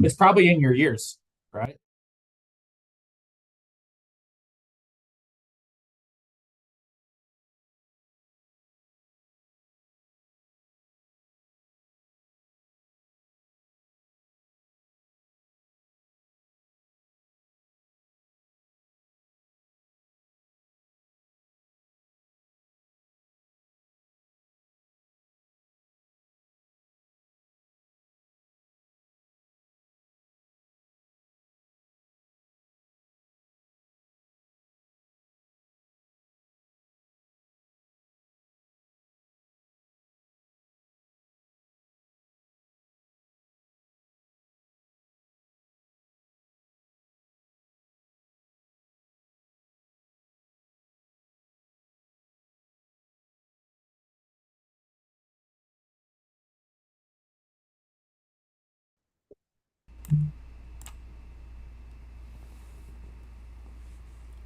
It's probably in your ears, right?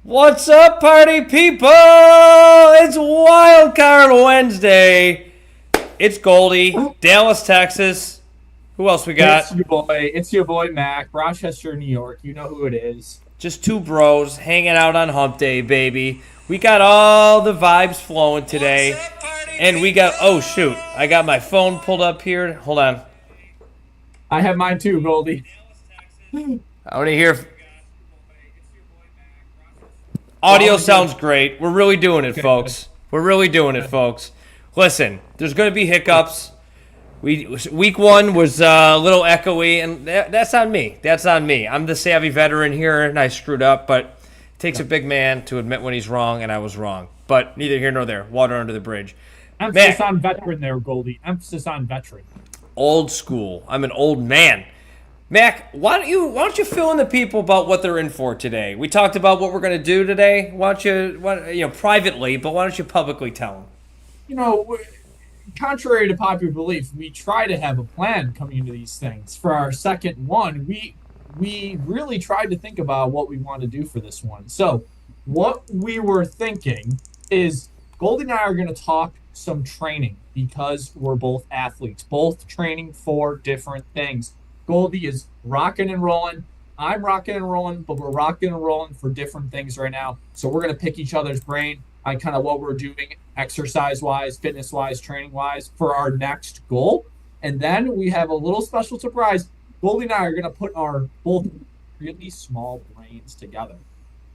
What's up, party people? It's Wildcard Wednesday. It's Goldie, Dallas, Texas. Who else we It's got? your boy. It's your boy Mac, Rochester, New York. You know who it is. Just two bros hanging out on Hump Day, baby. We got all the vibes flowing today. And we got, oh shoot, I got my phone pulled up here. Hold on. I have mine too, Goldie. I want to hear. Audio sounds great. We're really doing it, folks. We're really doing it, folks. Listen, there's going to be hiccups. Week one was a little echoey, and that's on me. That's on me. I'm the savvy veteran here, and I screwed up, but it takes a big man to admit when he's wrong, and I was wrong. But neither here nor there. Water under the bridge. Emphasis on veteran there, Goldie. Emphasis on veteran. Old school. I'm an old man. Mac, why don't you fill in the people about what they're in for today? We talked about what we're going to do today. Why don't you privately, but why don't you publicly tell them? You know, contrary to popular belief, we try to have a plan coming into these things. For our second one, we really tried to think about what we want to do for this one. So, what we were thinking is Goldie and I are going to talk some training because we're both athletes, both training for different things. Goldie is rocking and rolling. I'm rocking and rolling, but we're rocking and rolling for different things right now. So we're going to pick each other's brain on kind of what we're doing exercise-wise, fitness-wise, training-wise for our next goal. And then we have a little special surprise. Goldie and I are going to put our both really small brains together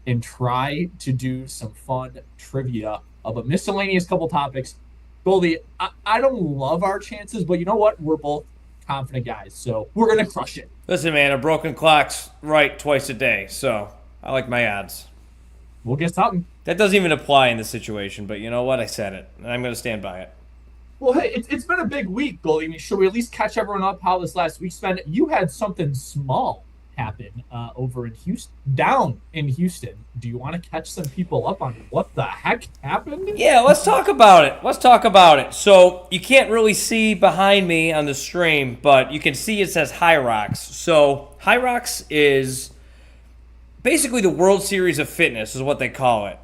and try to do some fun trivia of a miscellaneous couple topics. Goldie, I don't love our chances, but you know what? We're both confident guys, so we're gonna crush it. Listen, man, a broken clock's right twice a day, so I like my odds. We'll get something. That doesn't even apply in this situation, but you know what? I said it, and I'm going to stand by it. Well, hey, it's been a big week, Goldie. I mean, should we at least catch everyone up how this last week spent? You had something small happen over in Houston, down in Houston. Do you want to catch some people up on what the heck happened? Yeah, let's talk about it. Let's talk about it. So you can't really see behind me on the stream, but you can see it says High Rocks. So High Rocks is basically the World Series of Fitness is what they call it.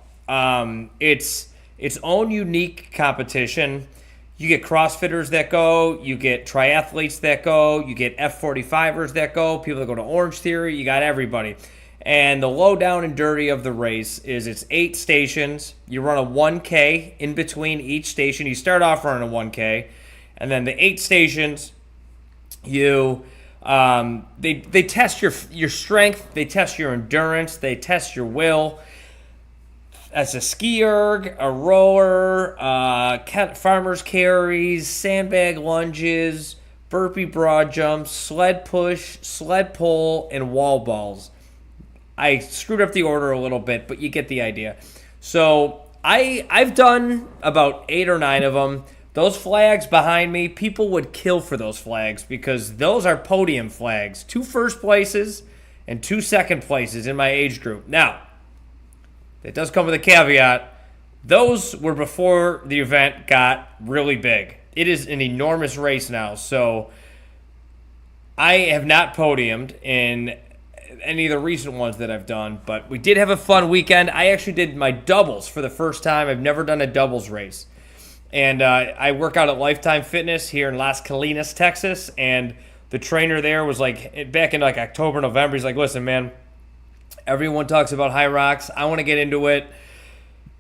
It's its own unique competition. You get CrossFitters that go, you get triathletes that go, you get F45ers that go, people that go to Orange Theory, you got everybody. And the low down and dirty of the race is it's 8 stations. You run a 1K in between each station. You start off running a 1K, and then the 8 stations, they test your strength, they test your endurance, they test your will. As a ski erg, a rower, farmer's carries, sandbag lunges, burpee broad jumps, sled push, sled pull, and wall balls. I screwed up the order a little bit, but you get the idea. So I've done about 8 or 9 of them. Those flags behind me, people would kill for those flags because those are podium flags. 2 first places and 2 second places in my age group. Now, it does come with a caveat. Those were before the event got really big. It is an enormous race now, so I have not podiumed in any of the recent ones that I've done, but we did have a fun weekend. I actually did my doubles for the first time. I've never done a doubles race. And I work out at Lifetime Fitness here in Las Colinas, Texas, and the trainer there was like, back in like October, November, he's like, listen, man, everyone talks about high rocks. I want to get into it.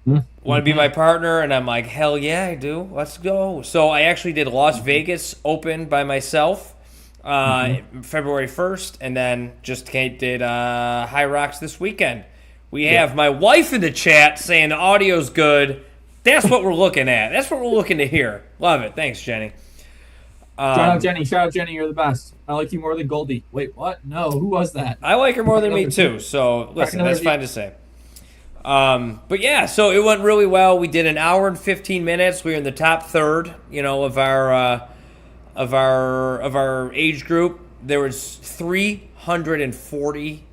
Want to be my partner? And I'm like, hell yeah, I do. Let's go. So I actually did Las Vegas Open by myself February 1st, and then just did High Rocks this weekend. We have my wife in the chat saying the audio's good. That's what we're looking at. That's what we're looking to hear. Love it. Thanks, Jenny. Shout out Jenny. Shout out Jenny. You're the best. I like you more than Goldie. Wait, what? No, who was that? I like her more than me too. So listen, that's fine to say. But yeah, so it went really well. We did an hour and 15 minutes. We were in the top third, of our age group. There was 340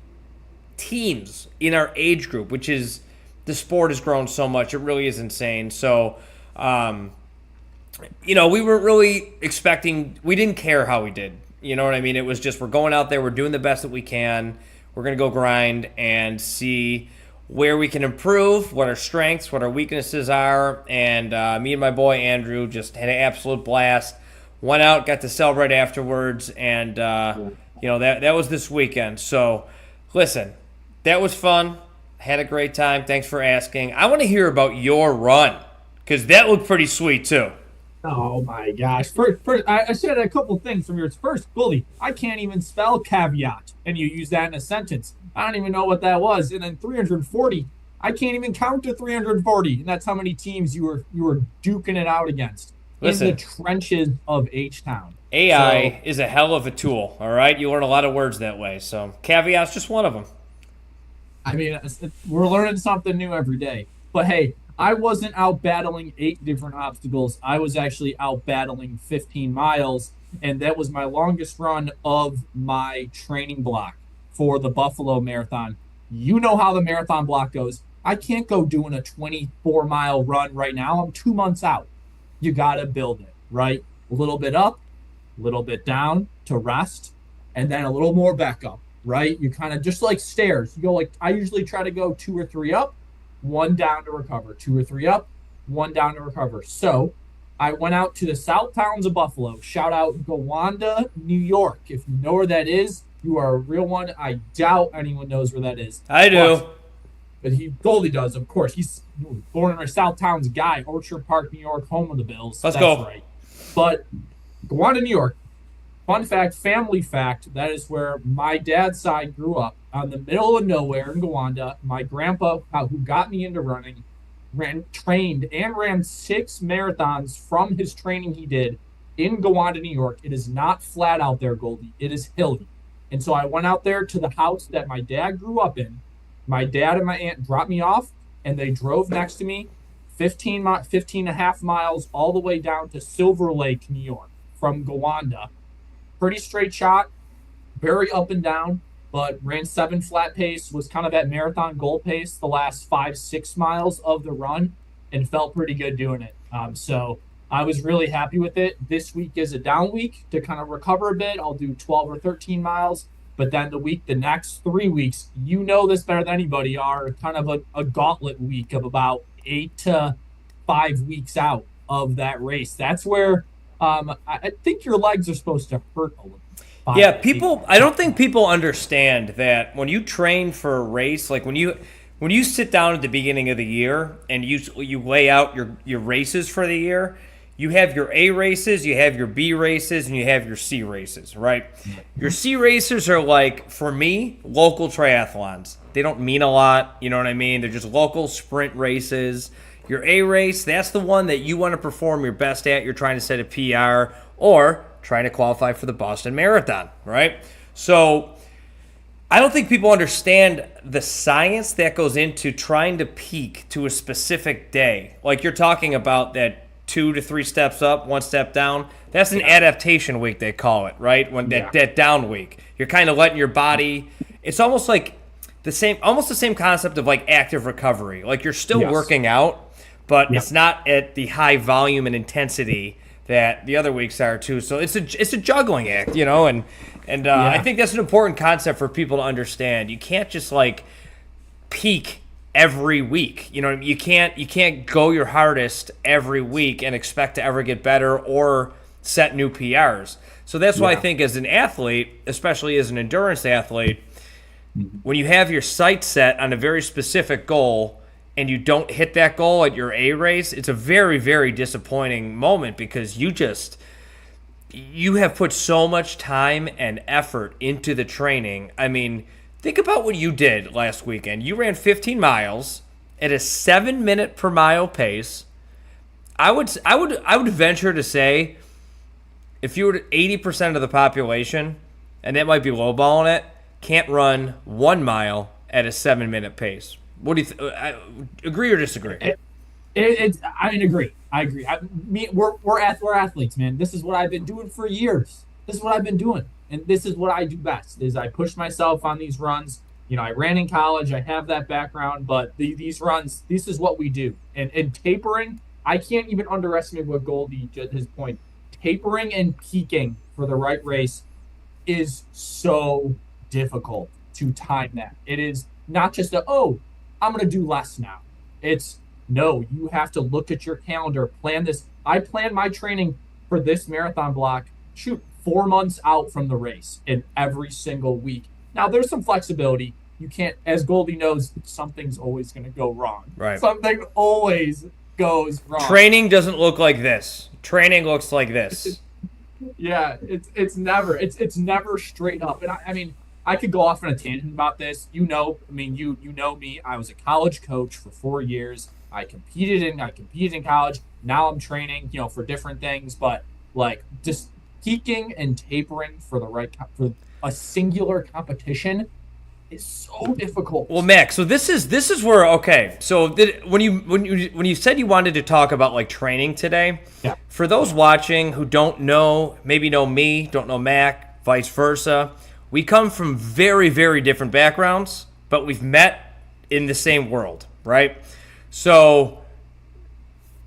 teams in our age group, which is, the sport has grown so much. It really is insane. So, we weren't really expecting, we didn't care how we did. You know what I mean? It was just, we're going out there, we're doing the best that we can. We're going to go grind and see where we can improve, what our strengths, what our weaknesses are. And me and my boy Andrew just had an absolute blast. Went out, got to celebrate afterwards, and that was this weekend. So, listen, that was fun. Had a great time. Thanks for asking. I want to hear about your run, because that looked pretty sweet too. Oh my gosh! First, I said a couple things from yours. First, Goldie, I can't even spell caveat, and you use that in a sentence. I don't even know what that was. And then 340, I can't even count to 340, and that's how many teams you were duking it out against. Listen, in the trenches of H-Town. AI is a hell of a tool, all right? You learn a lot of words that way. So caveat's just one of them. I mean, we're learning something new every day. But hey, I wasn't out battling 8 different obstacles. I was actually out battling 15 miles, and that was my longest run of my training block for the Buffalo Marathon. You know how the marathon block goes. I can't go doing a 24-mile run right now. I'm 2 months out. You got to build it, right? A little bit up, a little bit down to rest, and then a little more back up, right? You kind of just like stairs. You go like, I usually try to go 2 or 3 up, 1 down to recover, 2 or 3 up, 1 down to recover. So I went out to the South Towns of Buffalo. Shout out Gowanda, New York. If you know where that is, you are a real one. I doubt anyone knows where that is. I do. But Goldie does, of course. He's born in a South Towns guy, Orchard Park, New York, home of the Bills. Let's go. Right. But Gowanda, New York. Fun fact, family fact, that is where my dad's side grew up, on the middle of nowhere in Gowanda. My grandpa, who got me into running, trained and ran 6 marathons from his training he did in Gowanda, New York. It is not flat out there, Goldie. It is hilly. And so I went out there to the house that my dad grew up in. My dad and my aunt dropped me off, and they drove next to me 15 and a half miles all the way down to Silver Lake, New York, from Gowanda. Pretty straight shot, very up and down, but ran 7 flat pace, was kind of at marathon goal pace the last 5-6 miles of the run, and felt pretty good doing it. So I was really happy with it. This week is a down week to kind of recover a bit. I'll do 12 or 13 miles. But then the next 3 weeks, you know this better than anybody, are kind of a gauntlet week of about 8 to 5 weeks out of that race. That's where I think your legs are supposed to hurt a little. Yeah, I don't think people understand that when you train for a race, like when you sit down at the beginning of the year and you lay out your races for the year, you have your A races, you have your B races, and you have your C races, right? Your C races are like, for me, local triathlons. They don't mean a lot, you know what I mean? They're just local sprint races. Your A race, that's the one that you want to perform your best at. You're trying to set a PR or trying to qualify for the Boston Marathon, right? So I don't think people understand the science that goes into trying to peak to a specific day. Like you're talking about that 2 to 3 steps up, 1 step down. That's an adaptation week, they call it, right? When that down week, you're kind of letting your body. It's almost like the same concept of like active recovery. Like you're still working out, but it's not at the high volume and intensity that the other weeks are too. So it's a juggling act, and I think that's an important concept for people to understand. You can't just like peak every week. You can't go your hardest every week and expect to ever get better or set new PRs. So that's why I Yeah. think as an athlete, especially as an endurance athlete, when you have your sights set on a very specific goal and you don't hit that goal at your A race, it's a very, very disappointing moment because you have put so much time and effort into the training. I mean, think about what you did last weekend. You ran 15 miles at a 7-minute per mile pace. I would venture to say if you were 80% of the population, and that might be lowballing it, can't run 1 mile at a 7-minute pace. What do you agree or disagree? I agree. I agree. We're athletes, man. This is what I've been doing for years. This is what I've been doing, and this is what I do best. Is I push myself on these runs. I ran in college. I have that background, but these runs, this is what we do. And tapering, I can't even underestimate what Goldie, his point. Tapering and peaking for the right race is so difficult to time that. It is not just I'm going to do less now. It's no, you have to look at your calendar, plan this. I plan my training for this marathon block, 4 months out from the race in every single week. Now, there's some flexibility. You can't, as Goldie knows, something's always going to go wrong. Right. Something always goes wrong. Training doesn't look like this. Training looks like this. Yeah, it's never straight up. And I mean, I could go off on a tangent about this. You know me. I was a college coach for 4 years. I competed in college. Now I'm training, for different things. But like just peaking and tapering for for a singular competition is so difficult. Well, Mac, so this is where So when you said you wanted to talk about like training today, Yeah. For those watching who don't know, maybe know me, don't know Mac, vice versa, we come from very, very different backgrounds, but we've met in the same world, right? So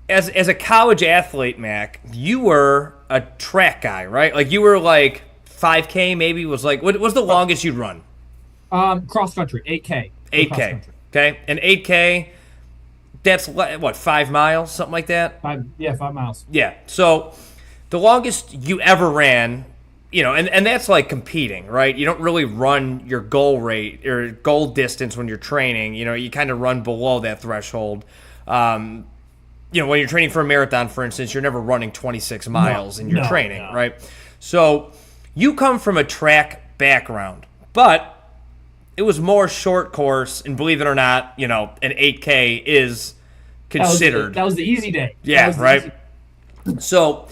as a college athlete, Mac, you were a track guy, right? Like you were like 5K maybe was like what was the longest you'd run? Cross country, 8K. 8K. Okay. And 8K, that's what, 5 miles, something like that? 5 miles. Yeah. So the longest you ever ran, and that's like competing, right? You don't really run your goal rate or goal distance when you're training. You kind of run below that threshold. When you're training for a marathon, for instance, you're never running 26 miles in your training, right? So you come from a track background, but it was more short course, and believe it or not, an 8K is considered. That was the easy day. Yeah, right? So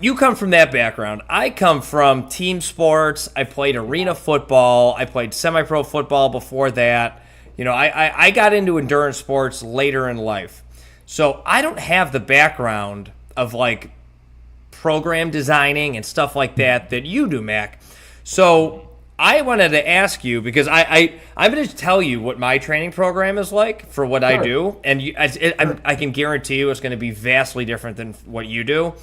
you come from that background. I come from team sports. I played arena football. I played semi-pro football before that. I got into endurance sports later in life. So I don't have the background of like program designing and stuff like that you do, Mac. So I wanted to ask you because I'm going to tell you what my training program is like for what I do, and I can guarantee you it's going to be vastly different than what you do.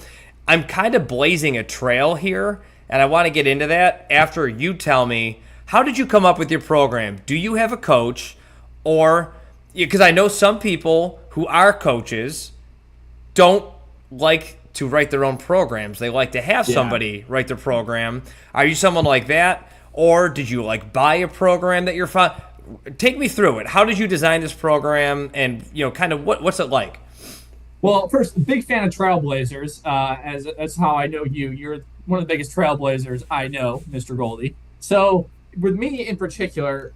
I'm kind of blazing a trail here, and I want to get into that after you tell me, how did you come up with your program? Do you have a coach? Or, because I know some people who are coaches don't like to write their own programs. They like to have somebody write their program. Are you someone like that? Or did you like buy a program that you're take me through it. How did you design this program, and kind of what's it like? Well, first, big fan of Trailblazers. That's how I know you. You're one of the biggest Trailblazers I know, Mr. Goldie. So with me in particular,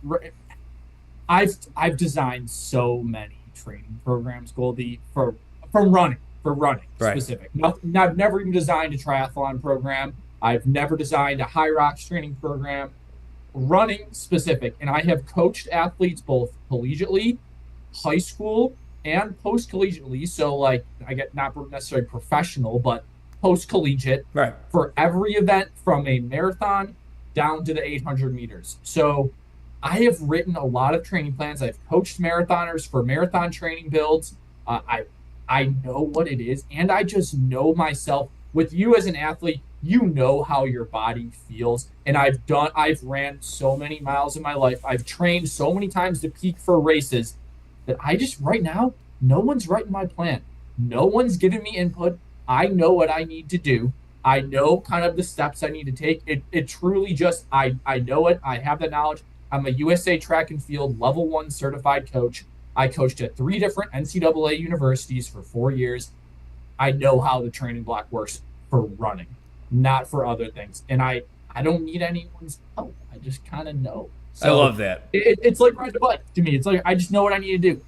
I've designed so many training programs, Goldie, for running Right. specific. I've never even designed a triathlon program. I've never designed a high rocks training program. Running specific, and I have coached athletes both collegiately, high school, and post-collegiately. So like I get not necessarily professional, but post-collegiate, Right. For every event from a marathon down to the 800 meters. So I have written a lot of training plans. I've coached marathoners for marathon training builds. I know what it is, and I just know myself. With you as an athlete, you know how your body feels, and I've ran so many miles in my life. I've trained so many times to peak for races that I just right now, no one's writing my plan. No one's giving me input. I know what I need to do. I know kind of the steps I need to take. It truly just I know it. I have that knowledge. I'm a USA track and field level 1 certified coach. I coached at 3 different NCAA universities for 4 years. I know how the training block works for running, not for other things. And I don't need anyone's help. I just kind of know. I So love that. it's like riding a bike to me. It's like I just know what I need to do.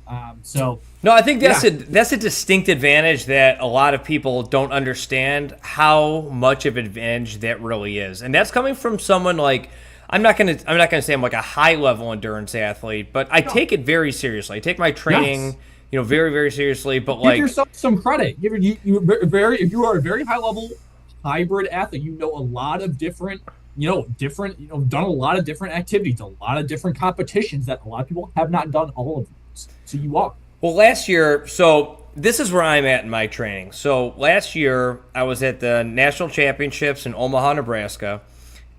No, I think Yeah. that's a distinct advantage that a lot of people don't understand how much of an advantage that really is, and that's coming from someone like I'm not gonna say I'm like a high level endurance athlete, but I take it very seriously. I take my training, Yes. very very seriously. But Give like, yourself some credit. If you are a very high level hybrid athlete, you know a lot of different, done a lot of different activities, a lot of different competitions that a lot of people have not done all of those. So you are. well, last year, so this is where I'm at in my training. So last year I was at the national championships in Omaha, Nebraska,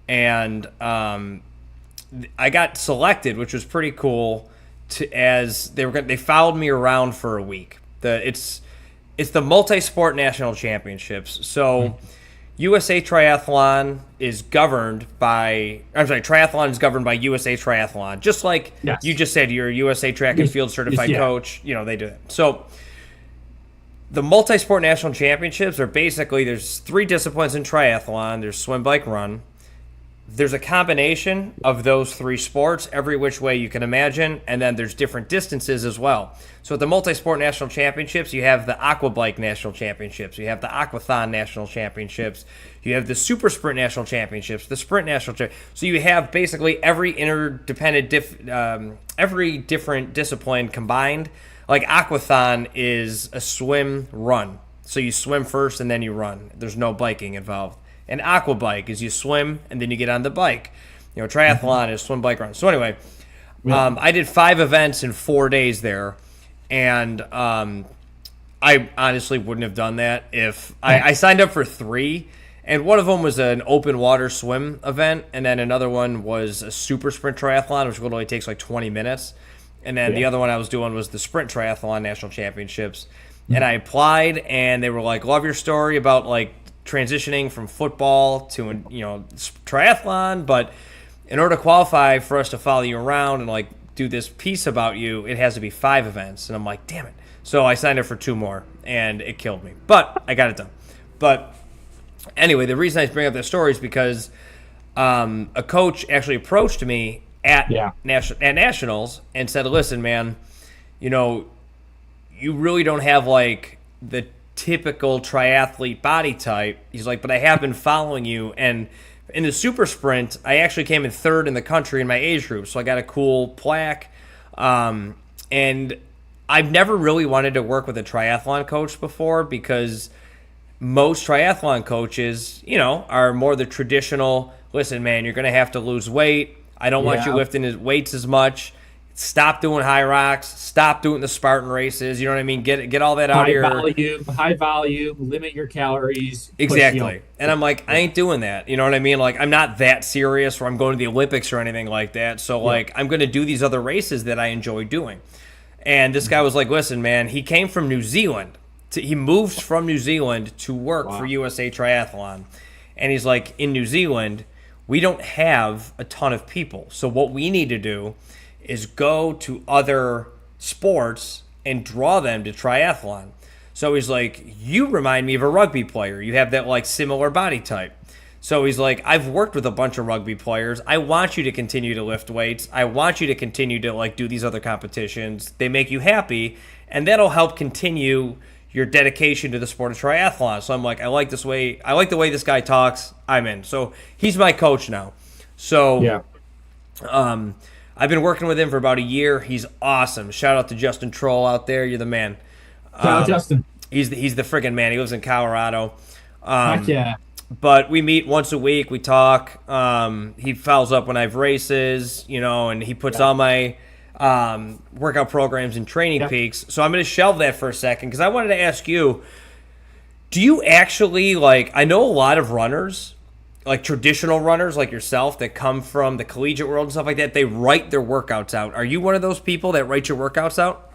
and I got selected, which was pretty cool. As they followed me around for a week. It's the multi-sport national championships. So USA Triathlon is governed by. I'm sorry, triathlon is governed by USA Triathlon. Just like Yes. you just said, you're a USA Track and Field certified yeah. coach. They do that. So the multi-sport national championships are basically there's 3 disciplines in triathlon. There's swim, bike, run. There's a combination of those 3 sports, every which way you can imagine, and then there's different distances as well. So at the multi-sport national championships, you have the aqua bike national championships, you have the aquathon national championships, you have the super sprint national championships, the sprint national championships. So you have basically every every different discipline combined. Like aquathon is a swim run, so you swim first and then you run. There's no biking involved. An aqua bike is you swim and then you get on the bike. Triathlon is swim, bike, run. So anyway, I did 5 events in 4 days there, and I honestly wouldn't have done that if I signed up for 3, and one of them was an open water swim event, and then another one was a super sprint triathlon, which literally takes like 20 minutes, and then the other one I was doing was the sprint triathlon national championships, and I applied, and they were like, "Love your story about like transitioning from football to triathlon, but in order to qualify for us to follow you around and like do this piece about you, it has to be 5 events." And I'm like, damn it. So I signed up for 2 more, and it killed me, but I got it done. But anyway, the reason I bring up that story is because a coach actually approached me at nationals and said, "Listen, man, you really don't have like the typical triathlete body type." He's like, "But I have been following you, and in the super sprint, I actually came in 3rd in the country in my age group, so I got a cool plaque." And I've never really wanted to work with a triathlon coach before because most triathlon coaches, are more the traditional, "Listen, man, you're going to have to lose weight. I don't want you lifting weights as much. Stop doing high rocks. Stop doing the Spartan races." You know what I mean? Get all that out here. High volume, limit your calories. Exactly. And I'm like, I ain't doing that. You know what I mean? Like, I'm not that serious where I'm going to the Olympics or anything like that. So, like, I'm going to do these other races that I enjoy doing. And this guy was like, "Listen, man," he came from New Zealand. He moved from New Zealand to work for USA Triathlon. And he's like, "In New Zealand, we don't have a ton of people. So what we need to do is go to other sports and draw them to triathlon." So he's like, "You remind me of a rugby player. You have that like similar body type." So he's like, "I've worked with a bunch of rugby players. I want you to continue to lift weights. I want you to continue to like do these other competitions. They make you happy, and that'll help continue your dedication to the sport of triathlon." So I'm like, I like the way this guy talks. I'm in. So he's my coach now. So I've been working with him for about a year. He's awesome. Shout out to Justin Troll out there. You're the man. Shout out Justin. He's the friggin' man. He lives in Colorado. Heck yeah. But we meet once a week. We talk. He follows up when I have races, and he puts all my workout programs and training peaks. So I'm going to shelve that for a second because I wanted to ask you, do you actually, I know a lot of runners, like traditional runners like yourself that come from the collegiate world and stuff like that, they write their workouts out. Are you one of those people that write your workouts out?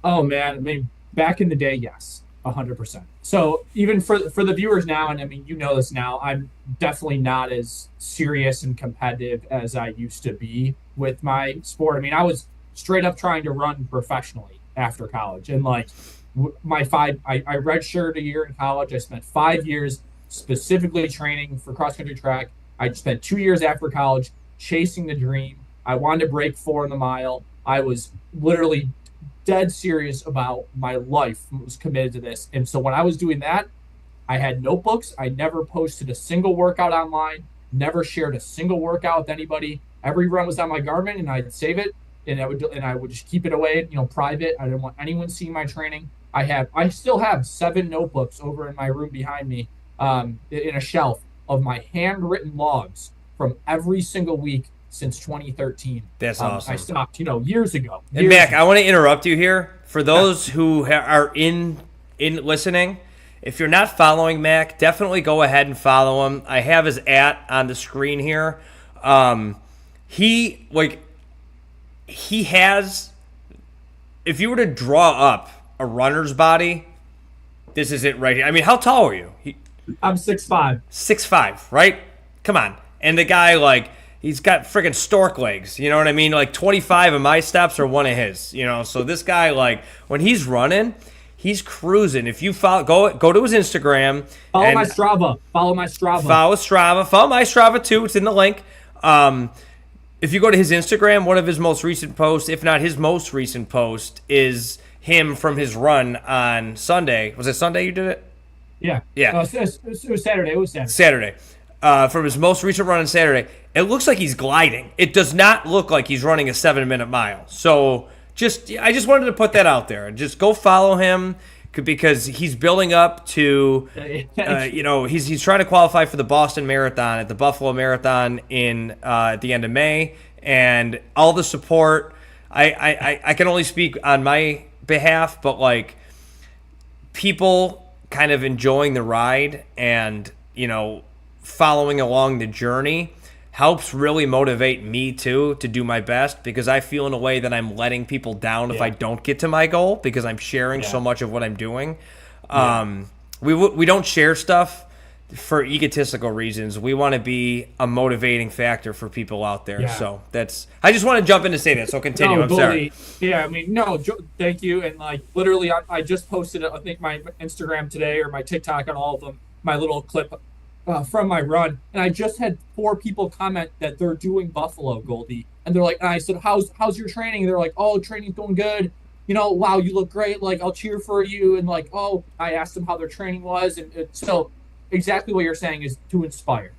Oh, man. I mean, back in the day, yes. 100%. So even for the viewers now, and I mean, you know this now, I'm definitely not as serious and competitive as I used to be with my sport. I mean, I was straight up trying to run professionally after college, and like I redshirted a year in college. I spent 5 years specifically training for cross country track. I spent 2 years after college chasing the dream. I wanted to break four in the mile. I was literally dead serious about my life, was committed to this. And so when I was doing that, I had notebooks. I never posted a single workout online, never shared a single workout with anybody. Every run was on my Garmin, and I'd save it, and I would just keep it away, private. I didn't want anyone seeing my training. I still have 7 notebooks over in my room behind me, in a shelf of my handwritten logs from every single week since 2013. That's awesome. I stopped, years ago. And Mac, I want to interrupt you here. For those who are in listening, if you're not following Mac, definitely go ahead and follow him. I have his on the screen here. He has, if you were to draw up a runner's body, this is it right here. I mean, how tall are you? I'm 6'5". 6'5", right? Come on. And the guy, he's got freaking stork legs. You know what I mean? 25 of my steps are one of his. So this guy, when he's running, he's cruising. If you go to his Instagram. Follow my Strava. Follow my Strava too. It's in the link. If you go to his Instagram, one of his most recent posts, if not his most recent post, is him from his run on Sunday. Was it Sunday you did it? Yeah. Yeah. It was Saturday. Saturday. From his most recent run on Saturday, it looks like he's gliding. It does not look like he's running a 7-minute mile. So I just wanted to put that out there. Just go follow him because he's building up to, he's trying to qualify for the Boston Marathon at the Buffalo Marathon at the end of May, and all the support. I can only speak on my behalf, but people kind of enjoying the ride and following along the journey helps really motivate me too to do my best, because I feel in a way that I'm letting people down if I don't get to my goal, because I'm sharing so much of what I'm doing. We don't share stuff for egotistical reasons. We want to be a motivating factor for people out there. Yeah. So I just want to jump in to say that. So continue. I'm sorry. Yeah, I mean, no, thank you. And literally, I just posted, I think, my Instagram today or my TikTok on all of them, my little clip from my run, and I just had 4 people comment that they're doing Buffalo, Goldie, and they're like, and I said, how's your training? They're like, oh, training's going good. Wow, you look great. I'll cheer for you. And I asked them how their training was, and so exactly what you're saying is to inspire.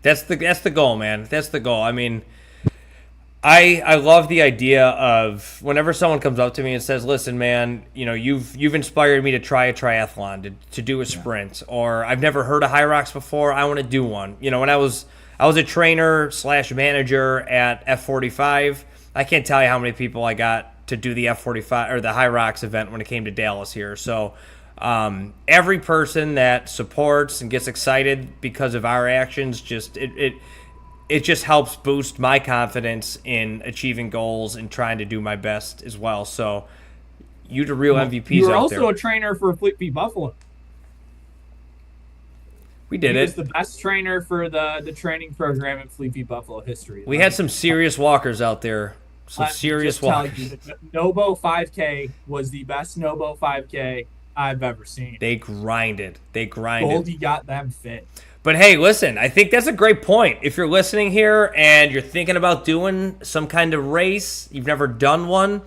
That's the goal, man. That's the goal. I mean, I love the idea of whenever someone comes up to me and says, listen, man, you've inspired me to try a triathlon, to do a sprint, or I've never heard of High Rocks before, I want to do one. When I was a trainer / manager at F45, I can't tell you how many people I got to do the F45 or the High Rocks event when it came to Dallas here. So every person that supports and gets excited because of our actions, it just helps boost my confidence in achieving goals and trying to do my best as well. So you the real MVPs out there. You're also a trainer for Fleet Feet Buffalo. We did he it. was the best trainer for the training program in Fleet Feet Buffalo history. We had some serious walkers out there. Some serious walkers. You, the Nobo 5K was the best Nobo 5K I've ever seen. They grinded. Goldie got them fit. But hey, listen, I think that's a great point. If you're listening here and you're thinking about doing some kind of race, you've never done one,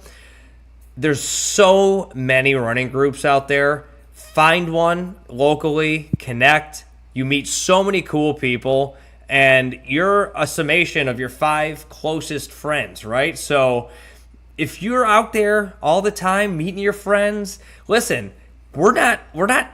there's so many running groups out there. Find one locally, connect. You meet so many cool people, and you're a summation of your 5 closest friends, right? So if you're out there all the time meeting your friends, listen, we're not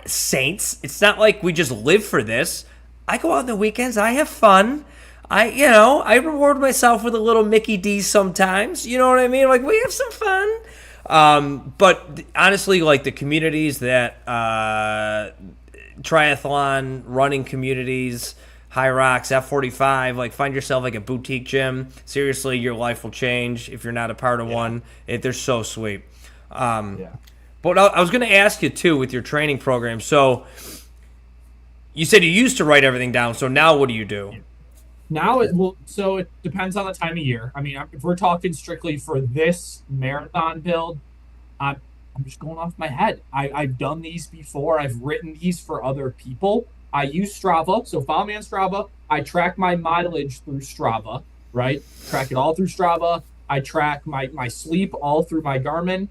saints. It's not like we just live for this. I go out on the weekends. I have fun. I reward myself with a little Mickey D sometimes. You know what I mean? We have some fun. But honestly, the communities that triathlon, running communities, High Rocks, F45, find yourself a boutique gym. Seriously, your life will change if you're not a part of one. They're so sweet. But I was going to ask you too with your training program. So you said you used to write everything down. So now what do you do? Now it will, so it depends on the time of year. I mean, if we're talking strictly for this marathon build, I'm I'm just going off my head. I've done these before. I've written these for other people. I use Strava, so follow me on Strava. I track my mileage through Strava, right? Track it all through Strava. I track my sleep all through my Garmin.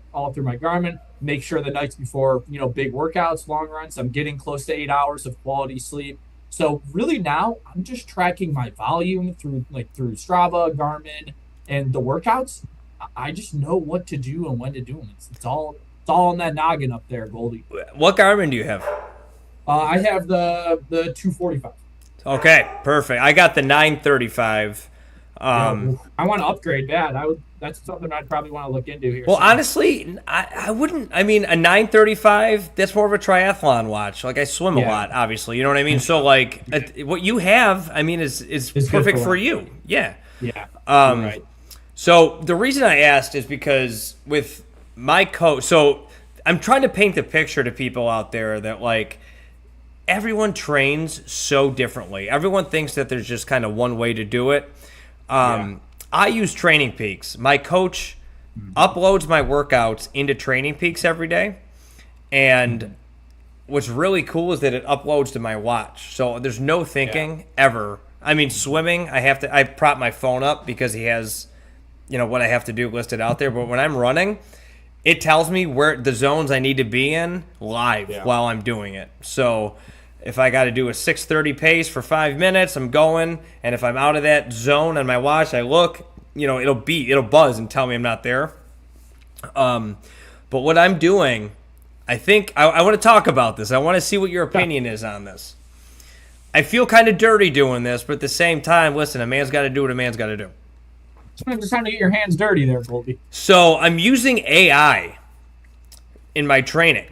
Make sure the nights before, big workouts, long runs, I'm getting close to 8 hours of quality sleep. So really now I'm just tracking my volume through Strava, Garmin, and the workouts. I just know what to do and when to do them. It's all in that noggin up there, Goldie. What Garmin do you have? I have the 245. Okay, perfect. I got the 935. I want to upgrade that. That's something I'd probably want to look into here. Well, honestly, I wouldn't. I mean, a 935, that's more of a triathlon watch. Like, I swim a lot, obviously. You know what I mean? So, like, what you have, I mean, is It's perfect good for you. Yeah. Yeah. Right. So, the reason I asked is because with my coach, so I'm trying to paint the picture to people out there that, like, everyone trains so differently. Everyone thinks that there's just kind of one way to do it. I use Training Peaks. My coach uploads my workouts into Training Peaks every day. And what's really cool is that it uploads to my watch. So there's no thinking ever. I mean, swimming, I prop my phone up because he has, what I have to do listed out there. But when I'm running, it tells me where the zones I need to be in live while I'm doing it. So if I got to do a 6:30 pace for 5 minutes, I'm going. And if I'm out of that zone on my watch, I look, it'll buzz and tell me I'm not there. But what I'm doing, I think I want to talk about this. I want to see what your opinion is on this. I feel kind of dirty doing this, but at the same time, listen, a man's got to do what a man's got to do. It's time to get your hands dirty there, Goldie. So I'm using AI in my training.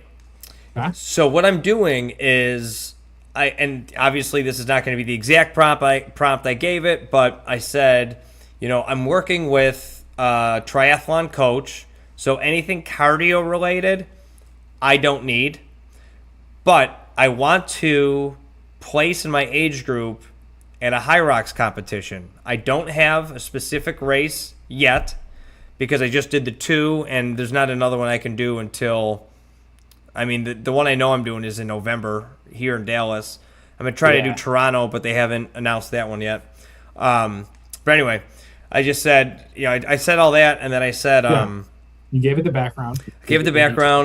Huh? So what I'm doing is, and obviously this is not going to be the exact prompt I gave it, but I said, I'm working with a triathlon coach, so anything cardio related, I don't need, but I want to place in my age group at a high rocks competition. I don't have a specific race yet because I just did the 2, and there's not another one I can do until, the one I know I'm doing is in November here in Dallas. I'm going to try to do Toronto, but they haven't announced that one yet. But anyway, I just said, I said all that, and then I said, you gave it the background.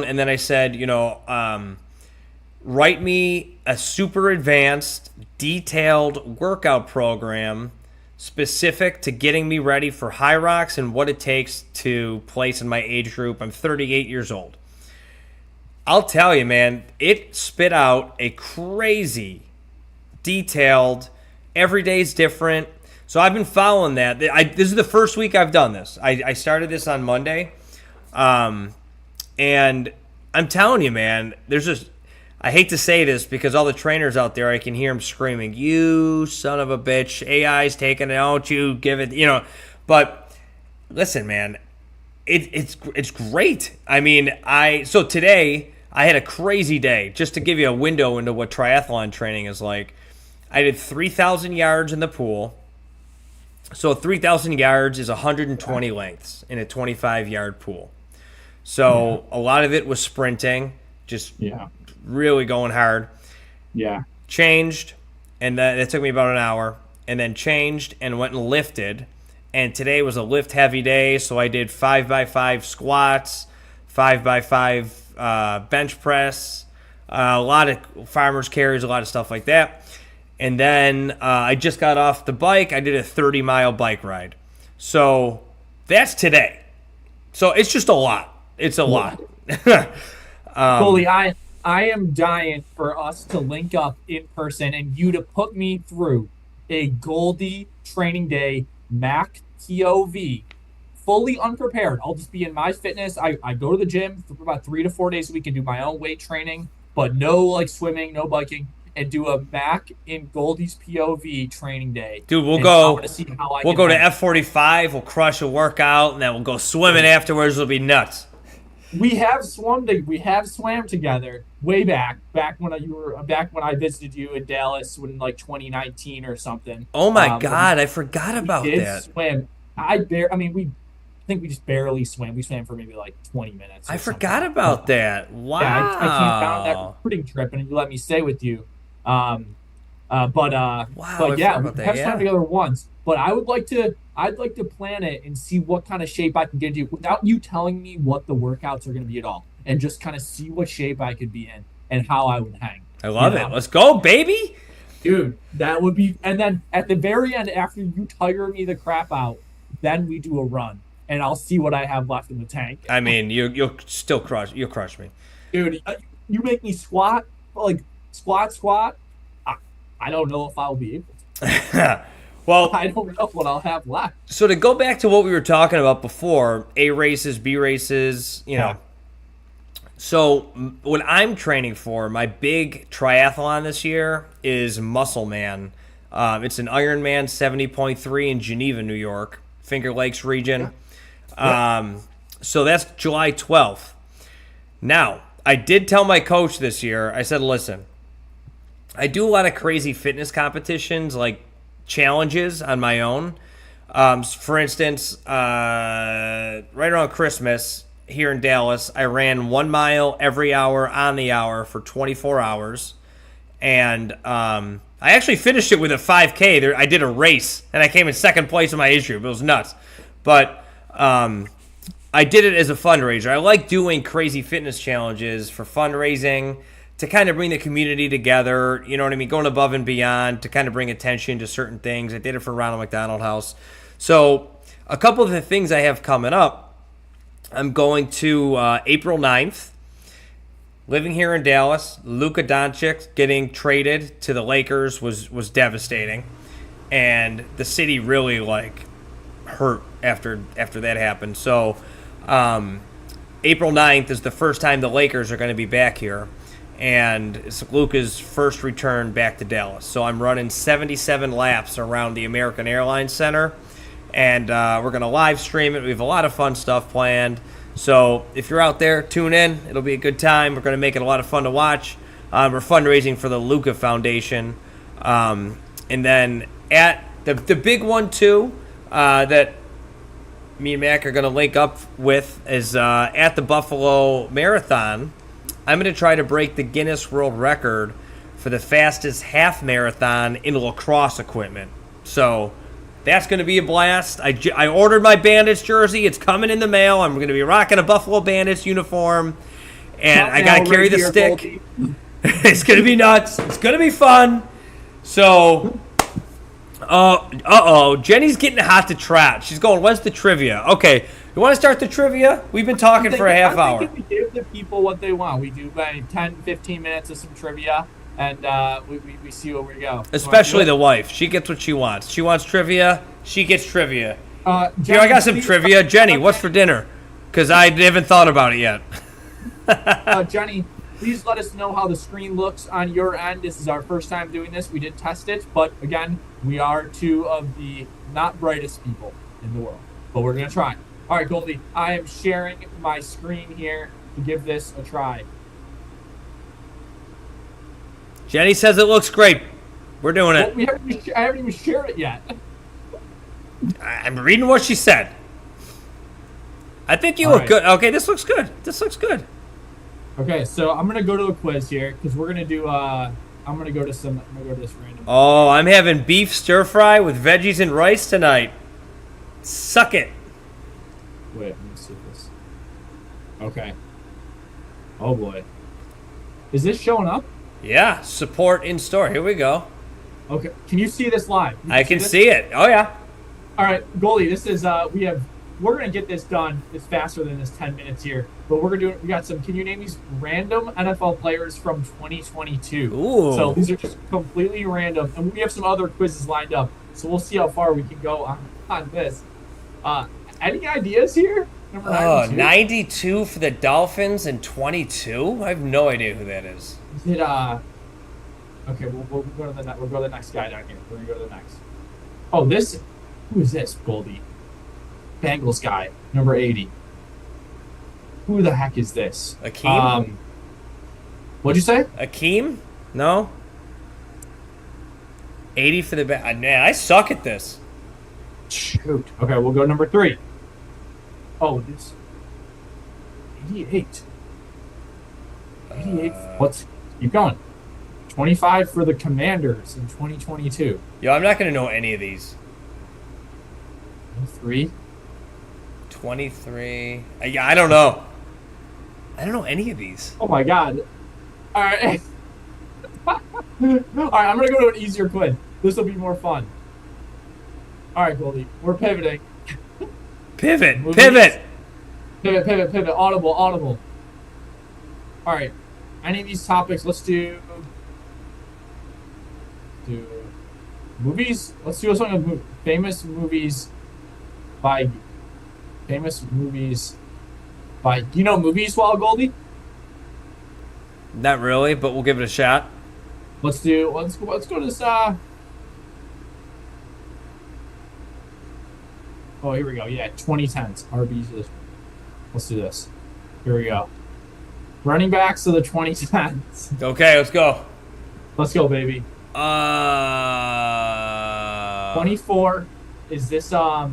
And then I said, write me a super advanced, detailed workout program specific to getting me ready for high rocks and what it takes to place in my age group. I'm 38 years old. I'll tell you, man, it spit out a crazy, detailed, every day's different. So I've been following that. This is the first week I've done this. I started this on Monday. And I'm telling you, man, I hate to say this because all the trainers out there, I can hear them screaming, "You son of a bitch, AI's taking it, don't you give it," But listen, man, it's great. So today I had a crazy day. Just to give you a window into what triathlon training is like, I did 3,000 yards in the pool. So 3,000 yards is 120 lengths in a 25-yard pool. So a lot of it was sprinting, just really going hard. Yeah. Changed, and it took me about an hour, and then changed and went and lifted. And today was a lift-heavy day, so I did 5x5 squats, 5x5 bench press, a lot of farmer's carries, a lot of stuff like that. And then I just got off the bike. I did a 30-mile bike ride. So that's today. So it's just a lot. It's a lot. Goldie, I am dying for us to link up in person and you to put me through a Goldie training day Mac POV, fully unprepared. I'll just be in my fitness. I go to the gym for about 3 to 4 days a week and do my own weight training, but no swimming, no biking, and do a Mac in Goldie's POV training day. Dude, we'll go to F45. F45. We'll crush a workout, and then we'll go swimming afterwards. It'll be nuts. We have swam together way back when I visited you in Dallas in like 2019 or something. Oh my When God, I forgot we about did that. swim. I mean, I think we just barely swam. We swam for maybe like 20 minutes I or something. forgot But about that. yeah, I came down on that Wow. recruiting trip and you let me stay with you. Um, Wow, I but yeah, forgot we about that. have swam Yeah. together once. But I'd like to plan it and see what kind of shape I can get you without you telling me what the workouts are going to be at all, and just kind of see what shape I could be in and how I would hang. I You love it. know, Let's go, baby. dude, that would be. And then at the very end, after you tire me the crap out, then we do a run, and I'll see what I have left in the tank. I mean, you'll still crush. You'll crush me. Dude, you make me squat like squat. I, I don't know if I'll be able to. Well, I don't know what I'll have left. so to go back to what we were talking about before, A races, B races, you Yeah. know. So what I'm training for, my big triathlon this year is Muscle Man. It's an Ironman 70.3 in Geneva, New York, Finger Lakes region. So that's July 12th. Now, I did tell my coach this year, I said, listen, I do a lot of crazy fitness competitions, like challenges on my own. For instance, right around Christmas here in Dallas, I ran 1 mile every hour on the hour for 24 hours. And I actually finished it with a 5K. I did a race, and I came in second place in my age group. It was nuts. But I did it as a fundraiser. I like doing crazy fitness challenges for fundraising to kind of bring the community together. You know what I mean? Going above and beyond to kind of bring attention to certain things. I did it for Ronald McDonald House. So a couple of the things I have coming up, I'm going to April 9th. Living here in Dallas, Luka Doncic getting traded to the Lakers was devastating. And the city really hurt after that happened. So April 9th is the first time the Lakers are going to be back here. And it's Luka's first return back to Dallas. So I'm running 77 laps around the American Airlines Center. And we're going to live stream it. We have a lot of fun stuff planned. So if you're out there, tune in. It'll be a good time. We're going to make it a lot of fun to watch. We're fundraising for the Luka Foundation. And then at the big one, too, that me and Mac are going to link up with is at the Buffalo Marathon. I'm going to try to break the Guinness World Record for the fastest half marathon in lacrosse equipment. So that's going to be a blast. I ordered my Bandits jersey. It's coming in the mail. I'm going to be rocking a Buffalo Bandits uniform. And I got to carry the stick. It's going to be nuts. It's going to be fun. So, Jenny's getting hot to trot. She's going, when's the trivia? Okay, you want to start the trivia? We've been talking for a half hour. We give the people what they want. We do about 10, 15 minutes of some trivia, and we see where we go. Especially the wife. She gets what she wants. She wants trivia. She gets trivia. Jenny, Here, I got some trivia. Jenny, what's for dinner? Because I haven't thought about it yet. Jenny, please let us know how the screen looks on your end. This is our first time doing this. We did test it, but again, we are two of the not brightest people in the world. But we're going to try. All right, Goldie, I am sharing my screen here to give this a try. Jenny says it looks great. We're doing it. Well, I haven't even shared it yet. I'm reading what she said. I think you All look right. good. Okay, this looks good. This looks good. Okay, so I'm gonna go to a quiz here because we're gonna do. I'm gonna go to this random. Oh, I'm having beef stir fry with veggies and rice tonight. Suck it. Wait, let me see this. Okay. Oh boy. Is this showing up? Yeah, support in store. Here we go. Okay. Can you see this live? I can this? see it. Oh yeah. All right, Goldie. This is we're gonna get this done. It's faster than this 10 minutes here, but we're gonna do it. We got some. Can you name these random NFL players from 2022? Ooh. So these are just completely random, and we have some other quizzes lined up. So we'll see how far we can go on this. Any ideas here? Number 92? 92 for the Dolphins and 22? I have no idea who that is. Is it Okay, we'll go to we'll go to the next guy down here. We're gonna go to the next. Oh, who is this, Goldie? Bengals guy, number 80. Who the heck is this? Akeem? What'd you say? Akeem? No. 80 for the back. Man, I suck at this. Shoot. Okay, we'll go number 3. Oh, this 88. 88. Let's keep going. 25 for the Commanders in 2022. Yo, I'm not gonna know any of these. 3. 23. Yeah, I don't know. I don't know any of these. Oh my God. All right. All right, I'm gonna go to an easier quiz. This will be more fun. All right, Goldie, we're pivoting. Pivot. Movies. Pivot. Audible. All right. Any of these topics, let's do movies. Let's do something with famous movies by. Do you know Movies Wall, Goldie? Not really, but we'll give it a shot. Let's go to this. Oh, here we go. Yeah, 2010s. RBs. Let's do this. Here we go. Running backs of the 2010s. Okay, let's go. Let's go, baby. 24. 24. Is this the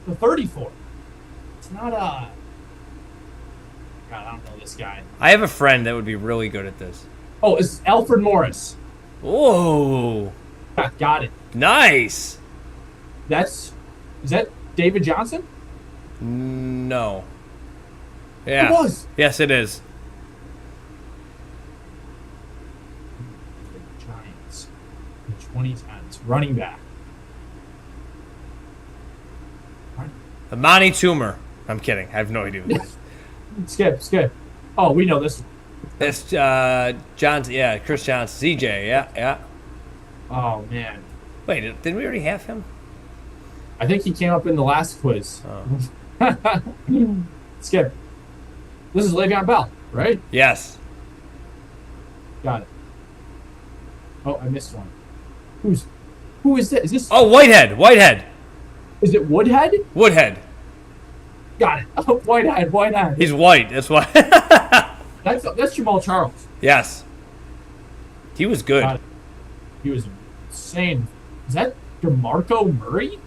34? It's not God, I don't know this guy. I have a friend that would be really good at this. Oh, it's Alfred Morris. Oh, Got it. nice. Is that David Johnson? No. Yeah. It was. Yes, it is. Giants in 2010s. Running back. Amani Toomer. I'm kidding. I have no idea. Who this is. Skip. Oh, we know this. That's Johnson. Yeah, Chris Johnson. CJ. Yeah. Oh, man. Wait, didn't we already have him? I think he came up in the last quiz. Oh. Skip. This is Le'Veon Bell, right? Yes. Got it. Oh, I missed one. Who is this? Is this? Oh, Whitehead. Is it Woodhead? Woodhead. Got it. Oh, Whitehead. He's white. That's why. That's Jamal Charles. Yes. He was good. Got it. He was insane. Is that DeMarco Murray?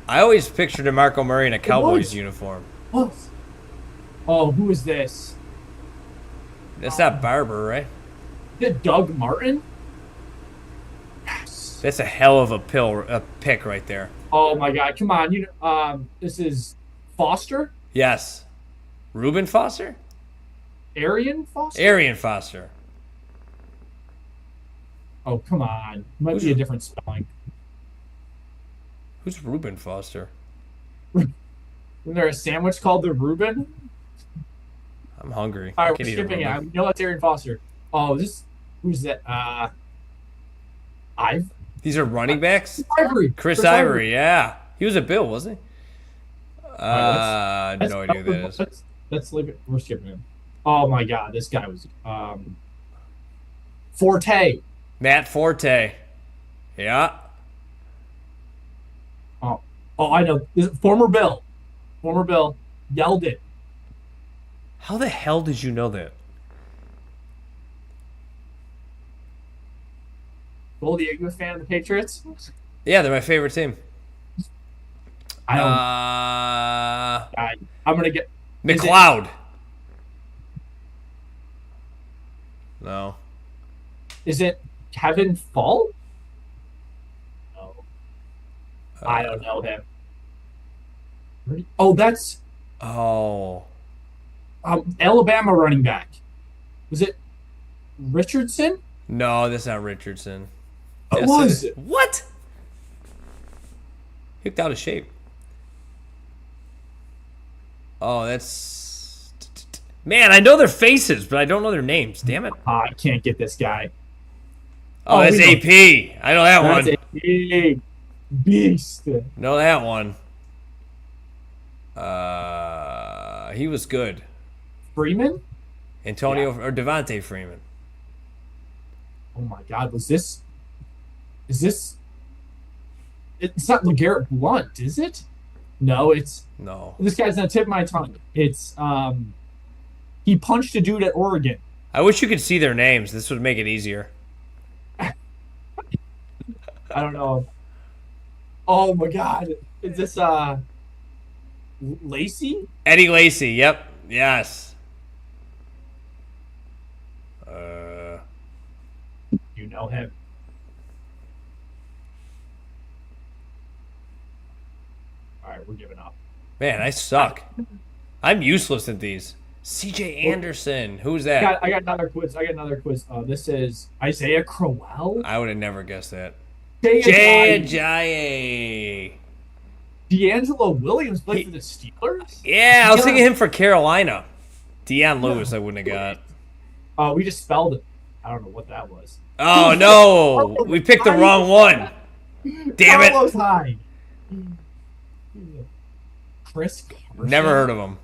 I always pictured DeMarco Murray in a Cowboys uniform. What? Oh, who is this? That's not Barber, right? Is it Doug Martin? Yes. That's a hell of a pick right there. Oh my God! Come on, this is Foster. Yes. Reuben Foster? Arian Foster. Arian Foster. Oh, come on. Might be a different spelling. Who's Reuben Foster? Isn't there a sandwich called the Reuben? I'm hungry. All I right, can't we're eat a skipping it. Reuben. We know that's Arian Foster. Oh, who's that? These are running backs? Ivory. Chris Ivory, yeah. He was a Bill, wasn't he? Right, no idea who that is. Let's leave it. We're skipping him. Oh my God, this guy was Forte. Matt Forte. Yeah. Oh, I know. Former Bill yelled it. How the hell did you know that? Goldie, are you a fan of the Patriots? Yeah, they're my favorite team. I don't. I'm gonna get McLeod. No. Is it Kevin Fall? No. I don't know him. Oh, that's Alabama running back. Was it Richardson? No, that's not Richardson. It was. What? Kicked out of shape. Oh, that's... Man, I know their faces, but I don't know their names. Damn it. I can't get this guy. Oh, that's AP. I know that one. That's a big beast. Know that one. He was good. Freeman? Antonio or Devontae Freeman. Oh my God, is this it's not LeGarrette Blount, is it? No, it's No. this guy's on the tip of my tongue. It's he punched a dude at Oregon. I wish you could see their names. This would make it easier. I don't know. Oh my God. Is this Lacey? Eddie Lacy. Yep. Yes. You know him. All right, we're giving up. Man, I suck. I'm useless at these. C.J. Anderson. Who's that? I got another quiz. This is Isaiah Crowell. I would have never guessed that. Jay Jay Ajayi. Ajayi. D'Angelo Williams played for the Steelers? Yeah, I was thinking him for Carolina. Deion Lewis, I wouldn't have got. Oh, we just spelled it. I don't know what that was. Oh, no. We picked the wrong one. Damn it. Carlos Hyde. Chris Carson. Never heard of him.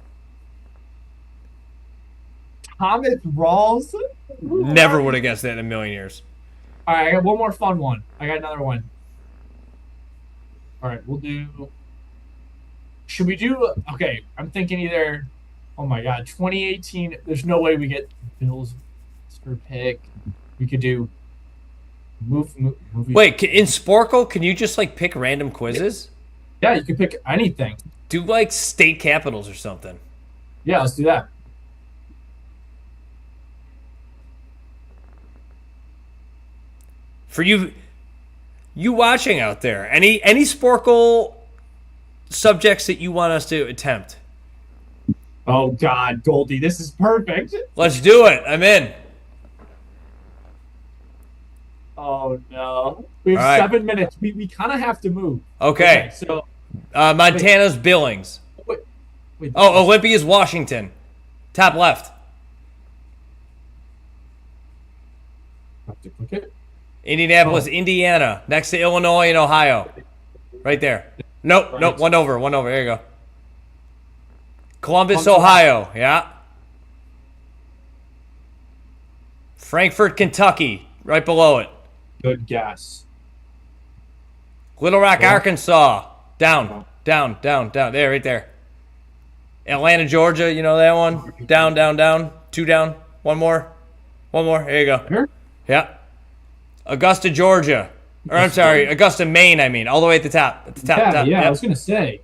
Thomas Rawls. Never would have guessed that in a million years. All right, I got one more fun one. I got another one. All right, we'll do. Should we do? Okay, I'm thinking either. Oh my God, 2018. There's no way we get Bills for pick. We could do. Movie. Wait, in Sporkle, can you just like pick random quizzes? Yeah, you can pick anything. Do like state capitals or something. Yeah, let's do that. For you watching out there, any Sporkle subjects that you want us to attempt? Oh God, Goldie, this is perfect. Let's do it. I'm in. Oh no, we have All right. 7 minutes. We kind of have to move. Okay. So Montana's Billings. wait. Oh, Olympia's Washington. Top left. Have to click it. Indianapolis, Indiana. Next to Illinois and Ohio. Right there. Nope, Right. nope. One over. There you go. Columbus, Ohio. Yeah. Frankfort, Kentucky. Right below it. Good guess. Little Rock, Yeah. Arkansas. Down. There, right there. Atlanta, Georgia. You know that one? Down. 2 down. One more. There you go. Here? Yeah. Augusta, Georgia. Or I'm sorry, Augusta, Maine, I mean. All the way at the top. Yeah, I Yep. was gonna say.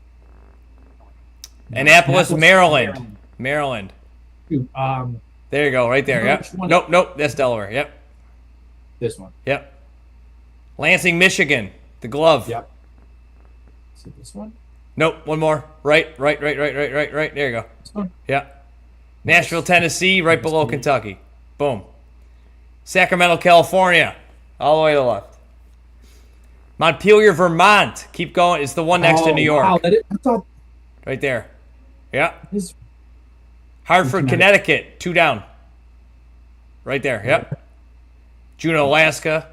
Annapolis, Maryland. Dude, There you go, right there. Yep. Which one? Nope. That's Delaware. Yep. this one. Yep. Lansing, Michigan. The glove. Yep. Is it this one? Nope. One more. Right. There you go. This one? Yeah. Nashville, Tennessee, right below Kentucky. Boom. Sacramento, California. All the way to the left. Montpelier, Vermont. Keep going. It's the one next to New York. Wow, I thought Right there. Yeah. this. Hartford, Connecticut. 2 down. Right there. Yep. Juneau, Alaska.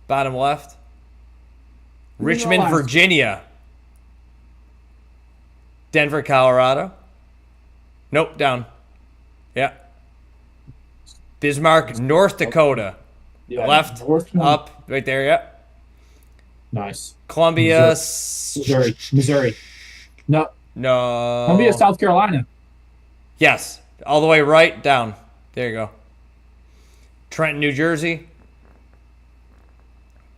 Bottom left. Richmond, Alaska. Virginia. Denver, Colorado. Nope, down. Yeah. Bismarck, North Dakota. Yeah, Left, North one. up, right there, yep. Nice. Columbia. Missouri. No. No. Columbia, South Carolina. Yes. All the way right, down. There you go. Trenton, New Jersey.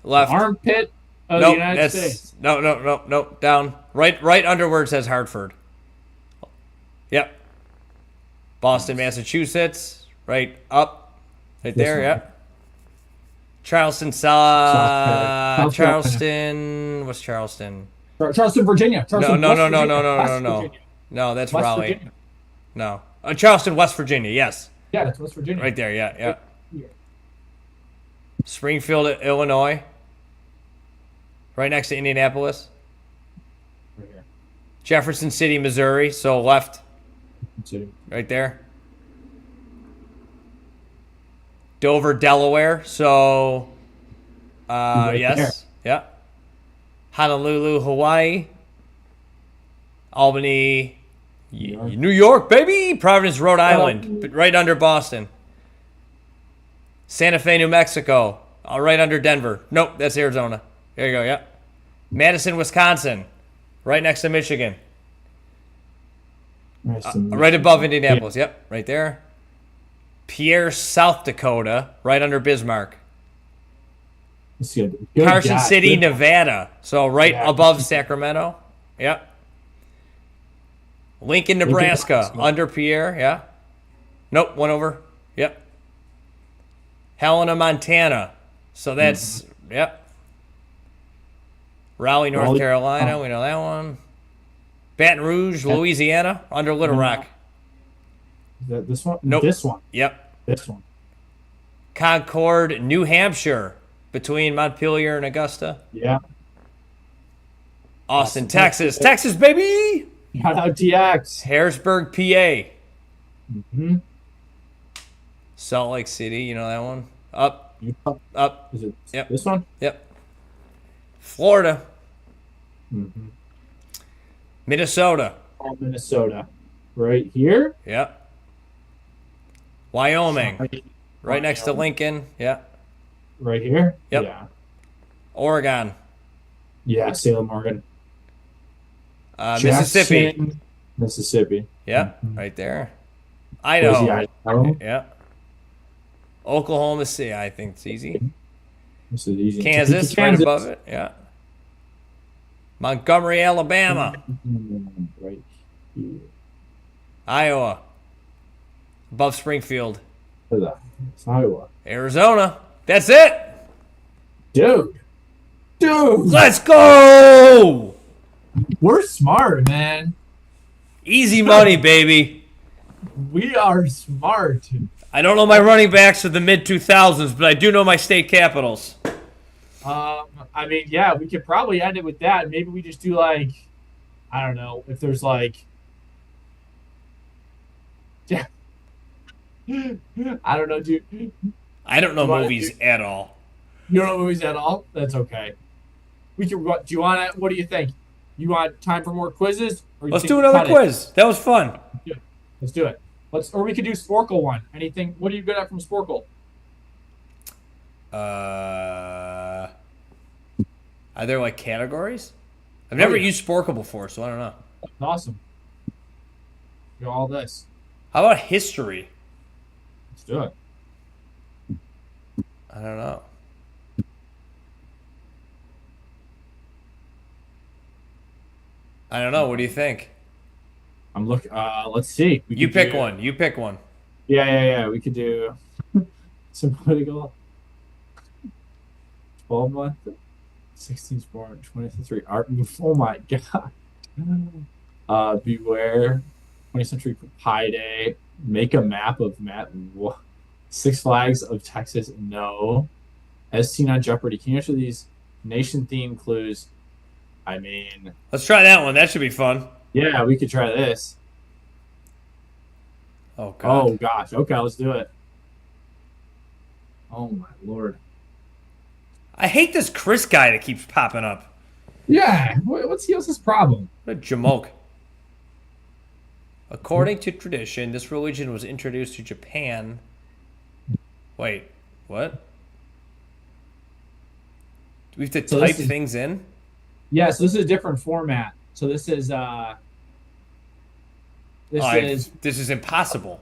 Left. Armpit of Nope, the United that's States. no, down. Right under where it says Hartford. Yep. Boston, Massachusetts. Right up. Right there, one. yep. Charleston, South Charleston. What's Charleston? Charleston, Virginia. No. Virginia. No, that's West Raleigh. Virginia. No. Charleston, West Virginia, yes. Yeah, that's West Virginia. Right there, yeah. Yeah. Springfield, Illinois. Right next to Indianapolis. Right here. Jefferson City, Missouri. So left, City. right there. Dover, Delaware. So, Right yes. Yeah. Honolulu, Hawaii. Albany, New York, baby. Providence, Rhode Island. Right under Boston. Santa Fe, New Mexico. Right under Denver. Nope, that's Arizona. There you go, yep. Madison, Wisconsin. right next to Michigan. Right Right above Indianapolis. Yep, right there. Pierre, South Dakota, right under Bismarck. Good Carson God. City, Good. Nevada. So right Yeah. above Sacramento. Yep. Lincoln, Nebraska, Nebraska. under Pierre. Yeah. Nope, one over. Yep. Helena, Montana. So that's, yep. Raleigh, North Raleigh- Carolina. We know that one. Baton Rouge, Louisiana, under Little Rock. Is that this one? Nope. This one. Yep. This one. Concord, New Hampshire, between Montpelier and Augusta. Yeah. Austin, Texas. Texas, baby! Shout out TX. Harrisburg, PA. Hmm. Salt Lake City, you know that one? Up, Utah. up, Is it Yep. this one? yep. Florida, Mm-hmm. Minnesota, Oh, Minnesota. Right here? yep. Wyoming, right next to Lincoln, yep. Right here? Yep. Yeah. Oregon, Yeah, Salem, Oregon. Mississippi, Jackson, Mississippi. yep, Mhm. right there. Boise, Idaho, Idaho. yep. Oklahoma City, I think it's easy. This is easy. Kansas, Topeka, right Kansas. above it, yeah. Montgomery, Alabama, Right here. Iowa, above Springfield, It's Iowa. Arizona. That's it. Dude. Let's go. We're smart, man. Easy money, baby. We are smart. I don't know my running backs of the mid 2000s, but I do know my state capitals. I mean, yeah, we could probably end it with that. Maybe we just do like, I don't know, if there's like, yeah, I don't know, dude. You I don't know You wanna movies at all. don't know movies at all? That's okay. We can. Do you want to? What do you think? You want time for more quizzes? Or you Let's think do we another cut it? quiz. That was fun. Let's do it. Or we could do Sporkle one. Anything? What are you good at from Sporkle? Are there like categories? I've never yeah. used Sporkle before, so I don't know. Awesome. Do all this. How about history? Let's do it. I don't know. I don't know. What do you think? I'm looking. Let's see. We You could pick do- one. You pick one. Yeah. We could do some political. 12 month, 16 sport, 23 art. Oh my god. Beware. 20th Century Pie Day. Make a map of Six Flags of Texas. No. As seen on Jeopardy. Can you answer these nation themed clues? I mean, Let's try that one. That should be fun. yeah, we could try this. Oh god. Oh gosh. Okay, let's do it. Oh my lord. I hate this Chris guy that keeps popping up. Yeah. What's his problem? What a jamoke. According to tradition, this religion was introduced to Japan. Wait, what? Do we have to So type this is- things in? Yeah, so this is a different format. So this is This is impossible.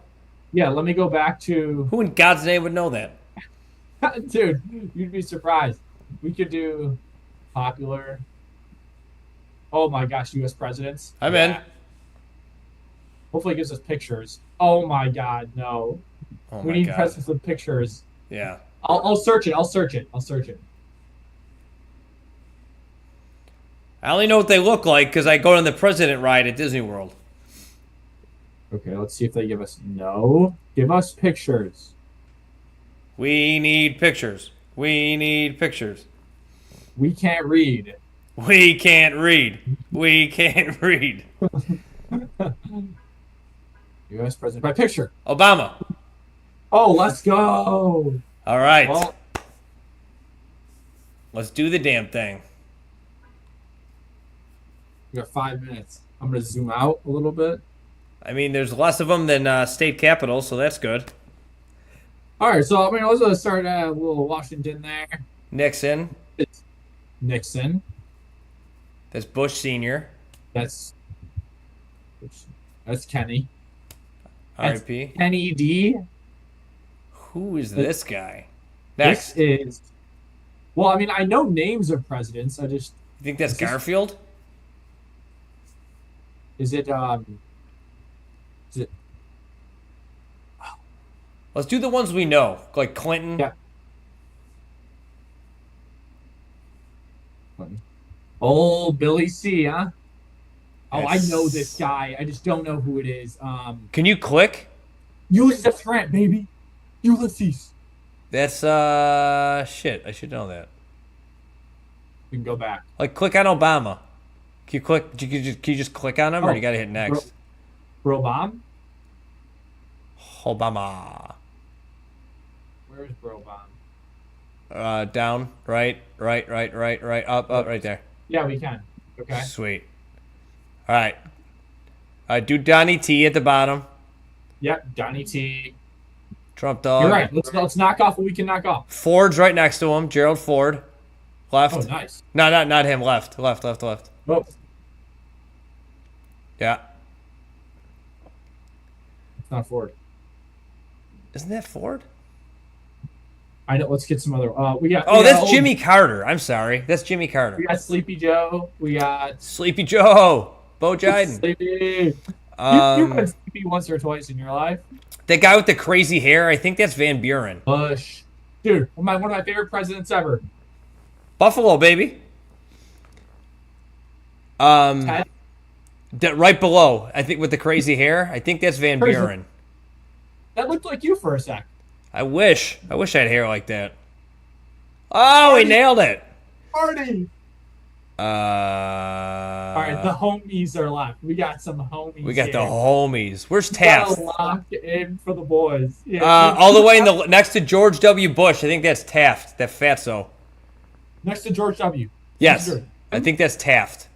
yeah, let me go back to Who in God's name would know that? dude, you'd be surprised. We could do popular. Oh my gosh, US presidents. I'm in. Hopefully it gives us pictures. Oh my god, no. Oh We my need god. presidents with pictures. Yeah. I'll search it. I'll search it. I only know what they look like because I go on the president ride at Disney World. Okay, let's see if they give us no. Give us pictures. We need pictures. We need pictures. We can't read. We can't read. We can't read. US president by picture. Obama. Oh, let's go. All right. Well, Let's do the damn thing. we got 5 minutes. I'm gonna zoom out a little bit. I mean, there's less of them than state capitals, so that's good. All right, so I mean, let's start a little Washington there. Nixon. It's Nixon. That's Bush Sr. That's that's Kenny. That's R.I.P. Kenny D. Who is Th- this guy? This Next. is well, I mean, I know names of presidents. I just You think that's is this Garfield? is it is it Let's do the ones we know, like Clinton. yeah. Oh, Billy C, huh? Oh, I know this That's... guy. I just don't know who it is. Can you click? Ulysses Grant, baby. Ulysses. That's shit. I should know that. We can go back. Like click on Obama. Can you click? Can you just click on him, or Oh, you gotta hit next? Bro Bomb? Obama. Where is Bro Bomb? Down, right, up, right there. Yeah, we can. Okay. Sweet. All right. Do Donnie T at the bottom. Yep, Donnie T. Trump dog. You're right. Let's knock off what we can knock off. Ford's right next to him. Gerald Ford. Left. Oh, nice. No, not him. Left. Left. Oh, Yeah. it's not Ford. Isn't that Ford? I know. Let's get some other. We got. Oh, we got that's old- Jimmy Carter. I'm sorry. That's Jimmy We Carter. got Sleepy Joe. We got Sleepy Joe. Bo Jiden. Sleepy. You've been Sleepy once or twice in your life. That guy with the crazy hair, I think that's Van Buren. Bush. Dude, one of my favorite presidents ever. Buffalo, baby. Ted. Right below, I think with the crazy hair, I think that's Van Crazy. Buren. That looked like you for a sec. I wish I had hair like that. Oh, he nailed it. Party. Uh, All right, the homies are left. We got some homies. we got here. the homies. Where's We Taft? gotta lock in for the boys. Yeah, All the way in the next to George W. Bush. I think that's Taft. That fatso. next to George W. Yes, Sure. I think that's Taft.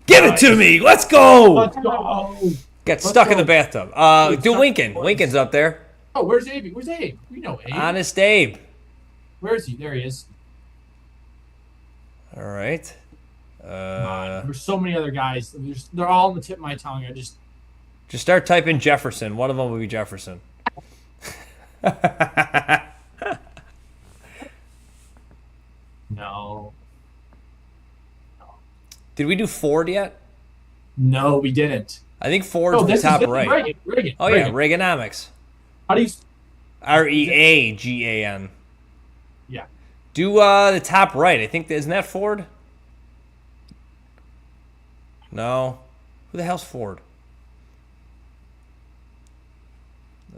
Give it to me. Let's go. Let's go. Got stuck in go. the bathtub. Do Lincoln. Lincoln's up there. Oh, where's Abe? Where's Abe? We know Abe. Honest Abe. Where is he? There he is. All right. There's so many other guys. They're all on the tip of my tongue. Just start typing Jefferson. One of them will be Jefferson. No. Did we do Ford yet? No, we didn't. I think Ford's Oh, the this top is right. Reagan. Oh yeah, Reaganomics. How do you? Reagan. Yeah. Do the top right. I think isn't that Ford? No. Who the hell's Ford?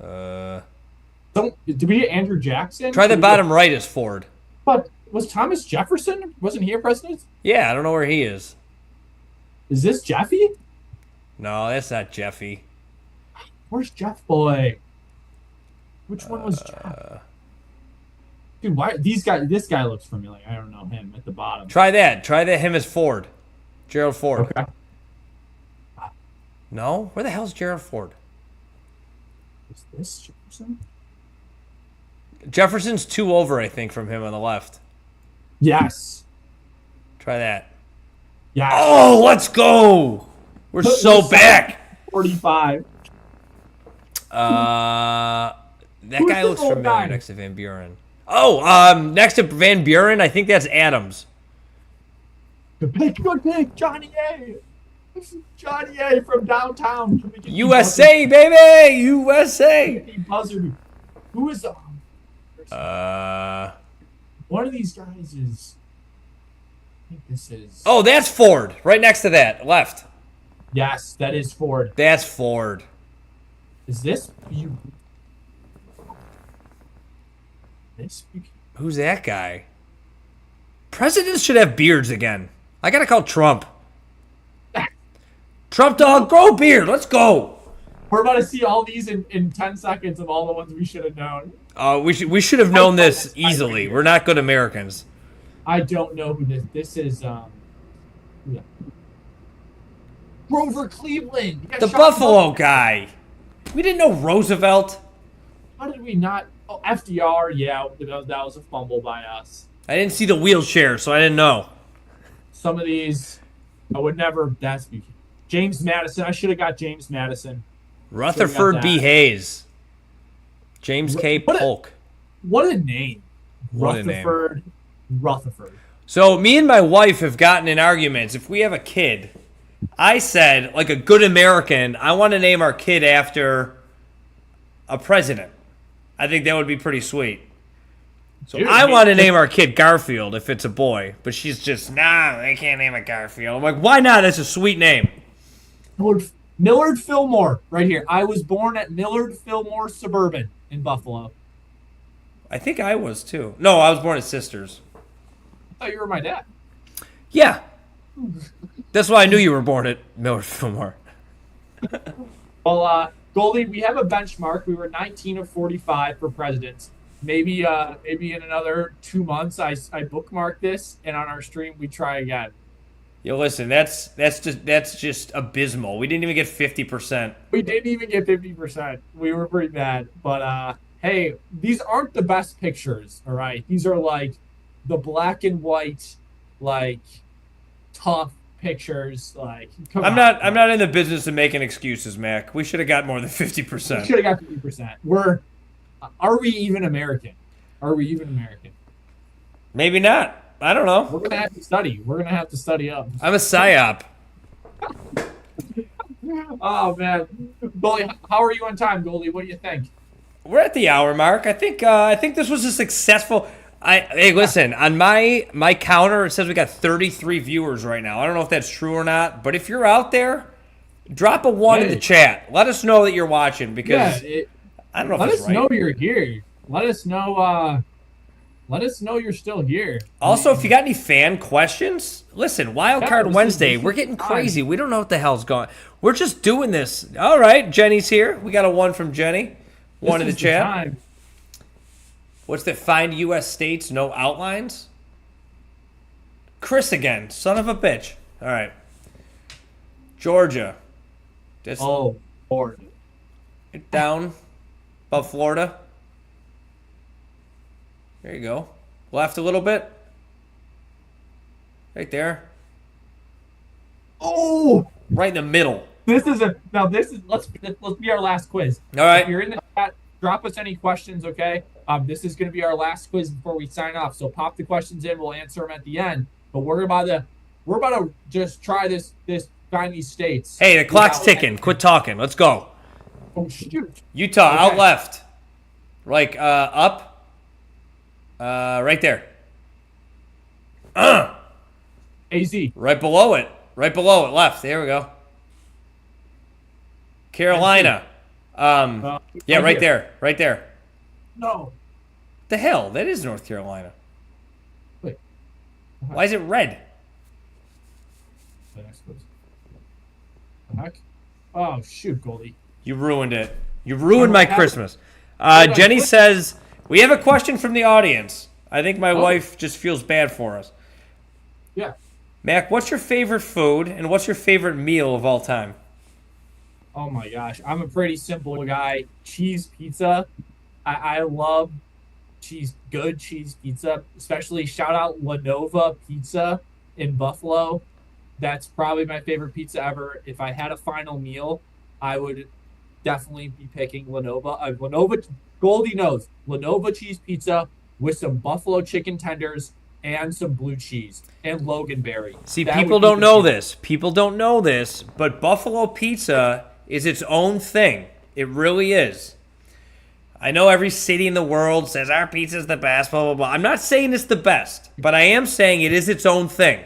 Did we get Andrew Jackson? Try the Did we bottom right as Ford. But was Thomas Jefferson? Wasn't he a president? Yeah, I don't know where he is. Is this Jeffy? No, that's not Jeffy. Where's Jeff Boy? Which one was Jeff? Dude, why this guy looks familiar. I don't know him at the bottom. Try that. Try that him as Ford. Gerald Ford. Okay. No? Where the hell's Gerald Ford? Is this Jefferson? Jefferson's 2 over, I think, from him on the left. Yes. Try that. Yes. Oh, let's go! We're so back. 45. That Who's guy the looks old familiar guy? next to Van Buren. Oh, next to Van Buren, I think that's Adams. Good pick. Johnny A. Johnny A from downtown. Can we get USA, baby! USA! Buzzard. Who is one of these guys is? I think this is. Oh, that's Ford. Right next to that. Left. Yes, that is Ford. That's Ford. Is this you? Who's that guy? Presidents should have beards again. I gotta call Trump. Trump dog, grow a beard. Let's go. We're about to see all these in 10 seconds of all the ones we should have known. We should have known this easily. We're not good Americans. I don't know who this is. Yeah. Grover Cleveland. He got The shot in Buffalo guy. We didn't know Roosevelt. How did we not? Oh, FDR. Yeah, that was a fumble by us. I didn't see the wheelchair, so I didn't know. Some of these. I would never. That's James Madison. I should have got James Madison. Should have got Rutherford B. that. Hayes. James K. What a Polk. what a name, What a name. Rutherford. Rutherford. So me and my wife have gotten in arguments. If we have a kid, I said, like a good American, I want to name our kid after a president. I think that would be pretty sweet. So Dude, I want to name our kid Garfield if it's a boy, but she's just, nah, they can't name it Garfield. I'm like, why not? That's a sweet name. Millard Fillmore, right here. I was born at Millard Fillmore Suburban in Buffalo. I think I was too. No, I was born at Sisters. I thought you were my dad. Yeah. That's why I knew you were born at Millard Fillmore. Well, Goldie, we have a benchmark. We were 19 of 45 for presidents. Maybe in another 2 months, I bookmark this, and on our stream we try again. Yo, listen, that's just abysmal. We didn't even get 50%. We didn't even get 50%. We were pretty bad. But hey, these aren't the best pictures. All right, these are like the black and white, like tough pictures. Like, I'm not in the business of making excuses, Mac. We should have got more than 50%. We should have got 50%. Are we even American? Are we even American? Maybe not. I don't know. We're gonna have to study. We're gonna have to study up. I'm a psyop. Oh man, Goldie, how are you on time, Goldie? What do you think? We're at the hour mark. I think this was a successful. Hey, listen, on my counter it says we got 33 viewers right now. I don't know if that's true or not, but if you're out there, drop a 1 in the chat. Let us know that you're watching because I don't know let if it's us right. know you're here. Let us know. Let us know you're still here. Also, if you got any fan questions, listen, Wildcard Wednesday, we're getting fine. crazy. We don't know what the hell's going on. We're just doing this. All right, Jenny's here. We got a 1 from Jenny. 1 in the chat. Time. What's that? Find U.S. states, no outlines? Chris again. Son of a bitch. All right. Georgia. That's Oh, Lord. down above Florida. There you go. Left a little bit. Right there. Oh, Right in the middle. let's be our last quiz. All right. If you're in the chat, drop us any questions, okay? This is going to be our last quiz before we sign off. So pop the questions in. We'll answer them at the end. But we're about to just try this find these states. Hey, the clock's ticking. Quit talking. Let's go. Oh shoot. Utah, Okay. out left. Like, up. Right there. AZ. Right below it. Right below it. Left. There we go. Carolina. Yeah, right here. there. Right there. No. The hell? That is North Carolina. Wait. Why is it red? The next quiz. The heck? Oh shoot, Goldie. You ruined it. You ruined my Christmas. Hold on, Jenny what? says, we have a question from the audience. I think my wife just feels bad for us. Yeah. Mac, what's your favorite food and what's your favorite meal of all time? Oh my gosh. I'm a pretty simple guy. Cheese pizza. I love good cheese pizza, especially shout out Lenova Pizza in Buffalo. That's probably my favorite pizza ever. If I had a final meal, I would definitely be picking Lenova. Lenova, Goldie knows, Lenova cheese pizza with some buffalo chicken tenders and some blue cheese and Loganberry. See, That people would be don't the know pizza. this. People don't know this, but Buffalo pizza is its own thing. It really is. I know every city in the world says our pizza's the best, blah, blah, blah. I'm not saying it's the best, but I am saying it is its own thing.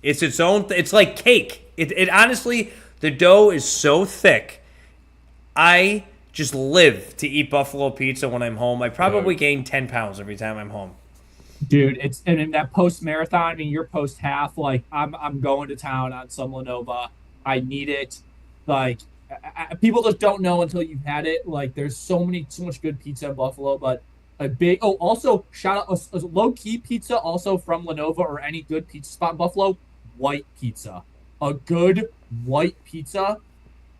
It's its own it's like cake. It honestly, the dough is so thick. I just live to eat Buffalo pizza when I'm home. I probably gain 10 pounds every time I'm home. Dude, and in that post marathon, I mean, you're post half. Like, I'm going to town on some Lenova. I need it. Like, people just don't know until you've had it. Like, there's so much good pizza in Buffalo, but also shout out a low key pizza also from Lenova or any good pizza spot in Buffalo. White pizza, a good white pizza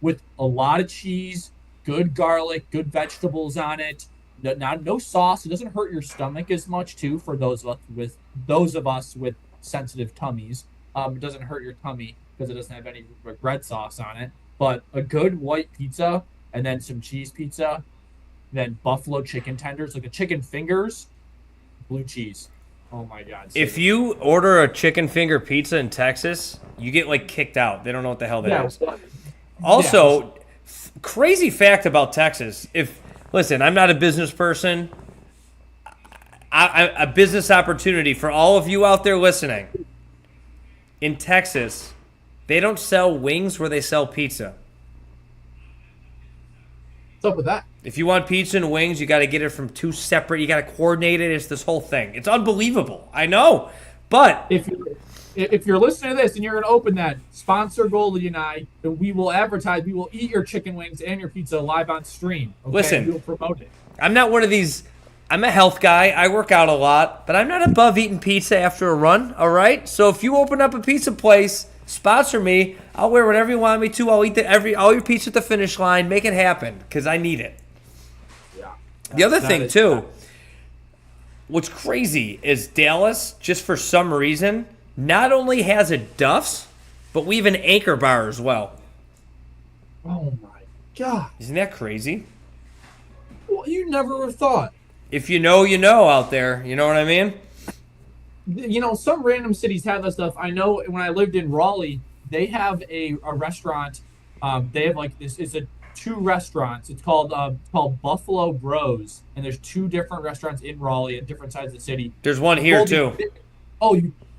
with a lot of cheese, good garlic, good vegetables on it. No sauce. It doesn't hurt your stomach as much too. For those of us with sensitive tummies, it doesn't hurt your tummy. because it doesn't have any red sauce on it. But a good white pizza and then some cheese pizza, then buffalo chicken tenders, like the chicken fingers, blue cheese. Oh my God. If you order a chicken finger pizza in Texas, you get like kicked out. They don't know what the hell that is. Also, crazy fact about Texas. Listen, I'm not a business person. A business opportunity for all of you out there listening. In Texas, they don't sell wings where they sell pizza. What's up with that? If you want pizza and wings, you got to get it from two separate. You got to coordinate it. It's this whole thing. It's unbelievable. I know, but if you're listening to this and you're going to open that, sponsor Goldie and I, and we will advertise. We will eat your chicken wings and your pizza live on stream. Okay? Listen, we will promote it. I'm not one of these. I'm a health guy. I work out a lot, but I'm not above eating pizza after a run. All right. So if you open up a pizza place, sponsor me. I'll wear whatever you want me to. I'll eat all your pizza at the finish line. Make it happen because I need it. Yeah. The other thing too, what's crazy is Dallas, just for some reason, not only has a Duff's, but we have an Anchor bar as well. Oh my God! Isn't that crazy? Well, you never would have thought. If you know, you know out there. You know what I mean? You know, some random cities have that stuff. I know when I lived in Raleigh, they have a restaurant. They have like this. It's two restaurants. It's called Buffalo Bros, and there's two different restaurants in Raleigh at different sides of the city. There's one here too.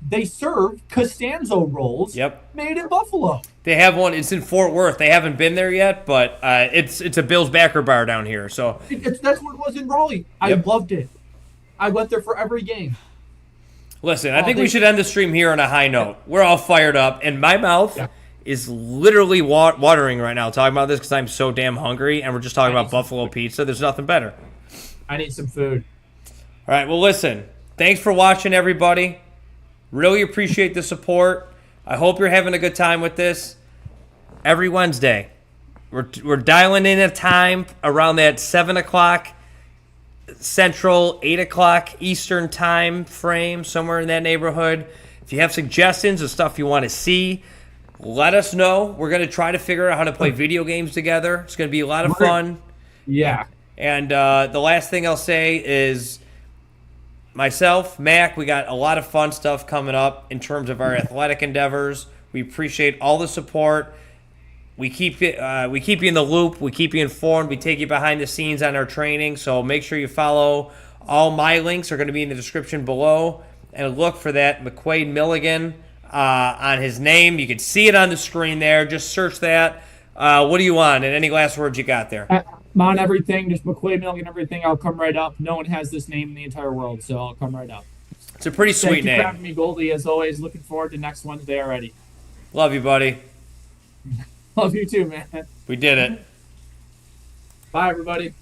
They serve Costanzo rolls. Yep. Made in Buffalo. They have one. It's in Fort Worth. They haven't been there yet, but it's a Bills backer bar down here. So that's what it was in Raleigh. I loved it. I went there for every game. Listen, I think we should end the stream here on a high note. We're all fired up, and my mouth is literally watering right now talking about this because I'm so damn hungry, and we're just talking about buffalo pizza. There's nothing better. I need some food. All right, well, listen. Thanks for watching, everybody. Really appreciate the support. I hope you're having a good time with this. Every Wednesday, we're dialing in a time around that 7 o'clock Central, 8 o'clock Eastern time frame, somewhere in that neighborhood. If you have suggestions of stuff you want to see, let us know. We're going to try to figure out how to play video games together. It's going to be a lot of fun. Yeah. And the last thing I'll say is myself, Mac, we got a lot of fun stuff coming up in terms of our athletic endeavors. We appreciate all the support. We keep you in the loop. We keep you informed. We take you behind the scenes on our training. So make sure you follow. All my links are going to be in the description below. And look for that McQuaid Milligan on his name. You can see it on the screen there. Just search that. What do you want? And any last words you got there? I'm on everything. Just McQuaid Milligan, everything. I'll come right up. No one has this name in the entire world, so I'll come right up. It's a pretty sweet name. Thank you for having me, Goldie. As always, looking forward to next Wednesday already. Love you, buddy. Love you too, man. We did it. Bye, everybody.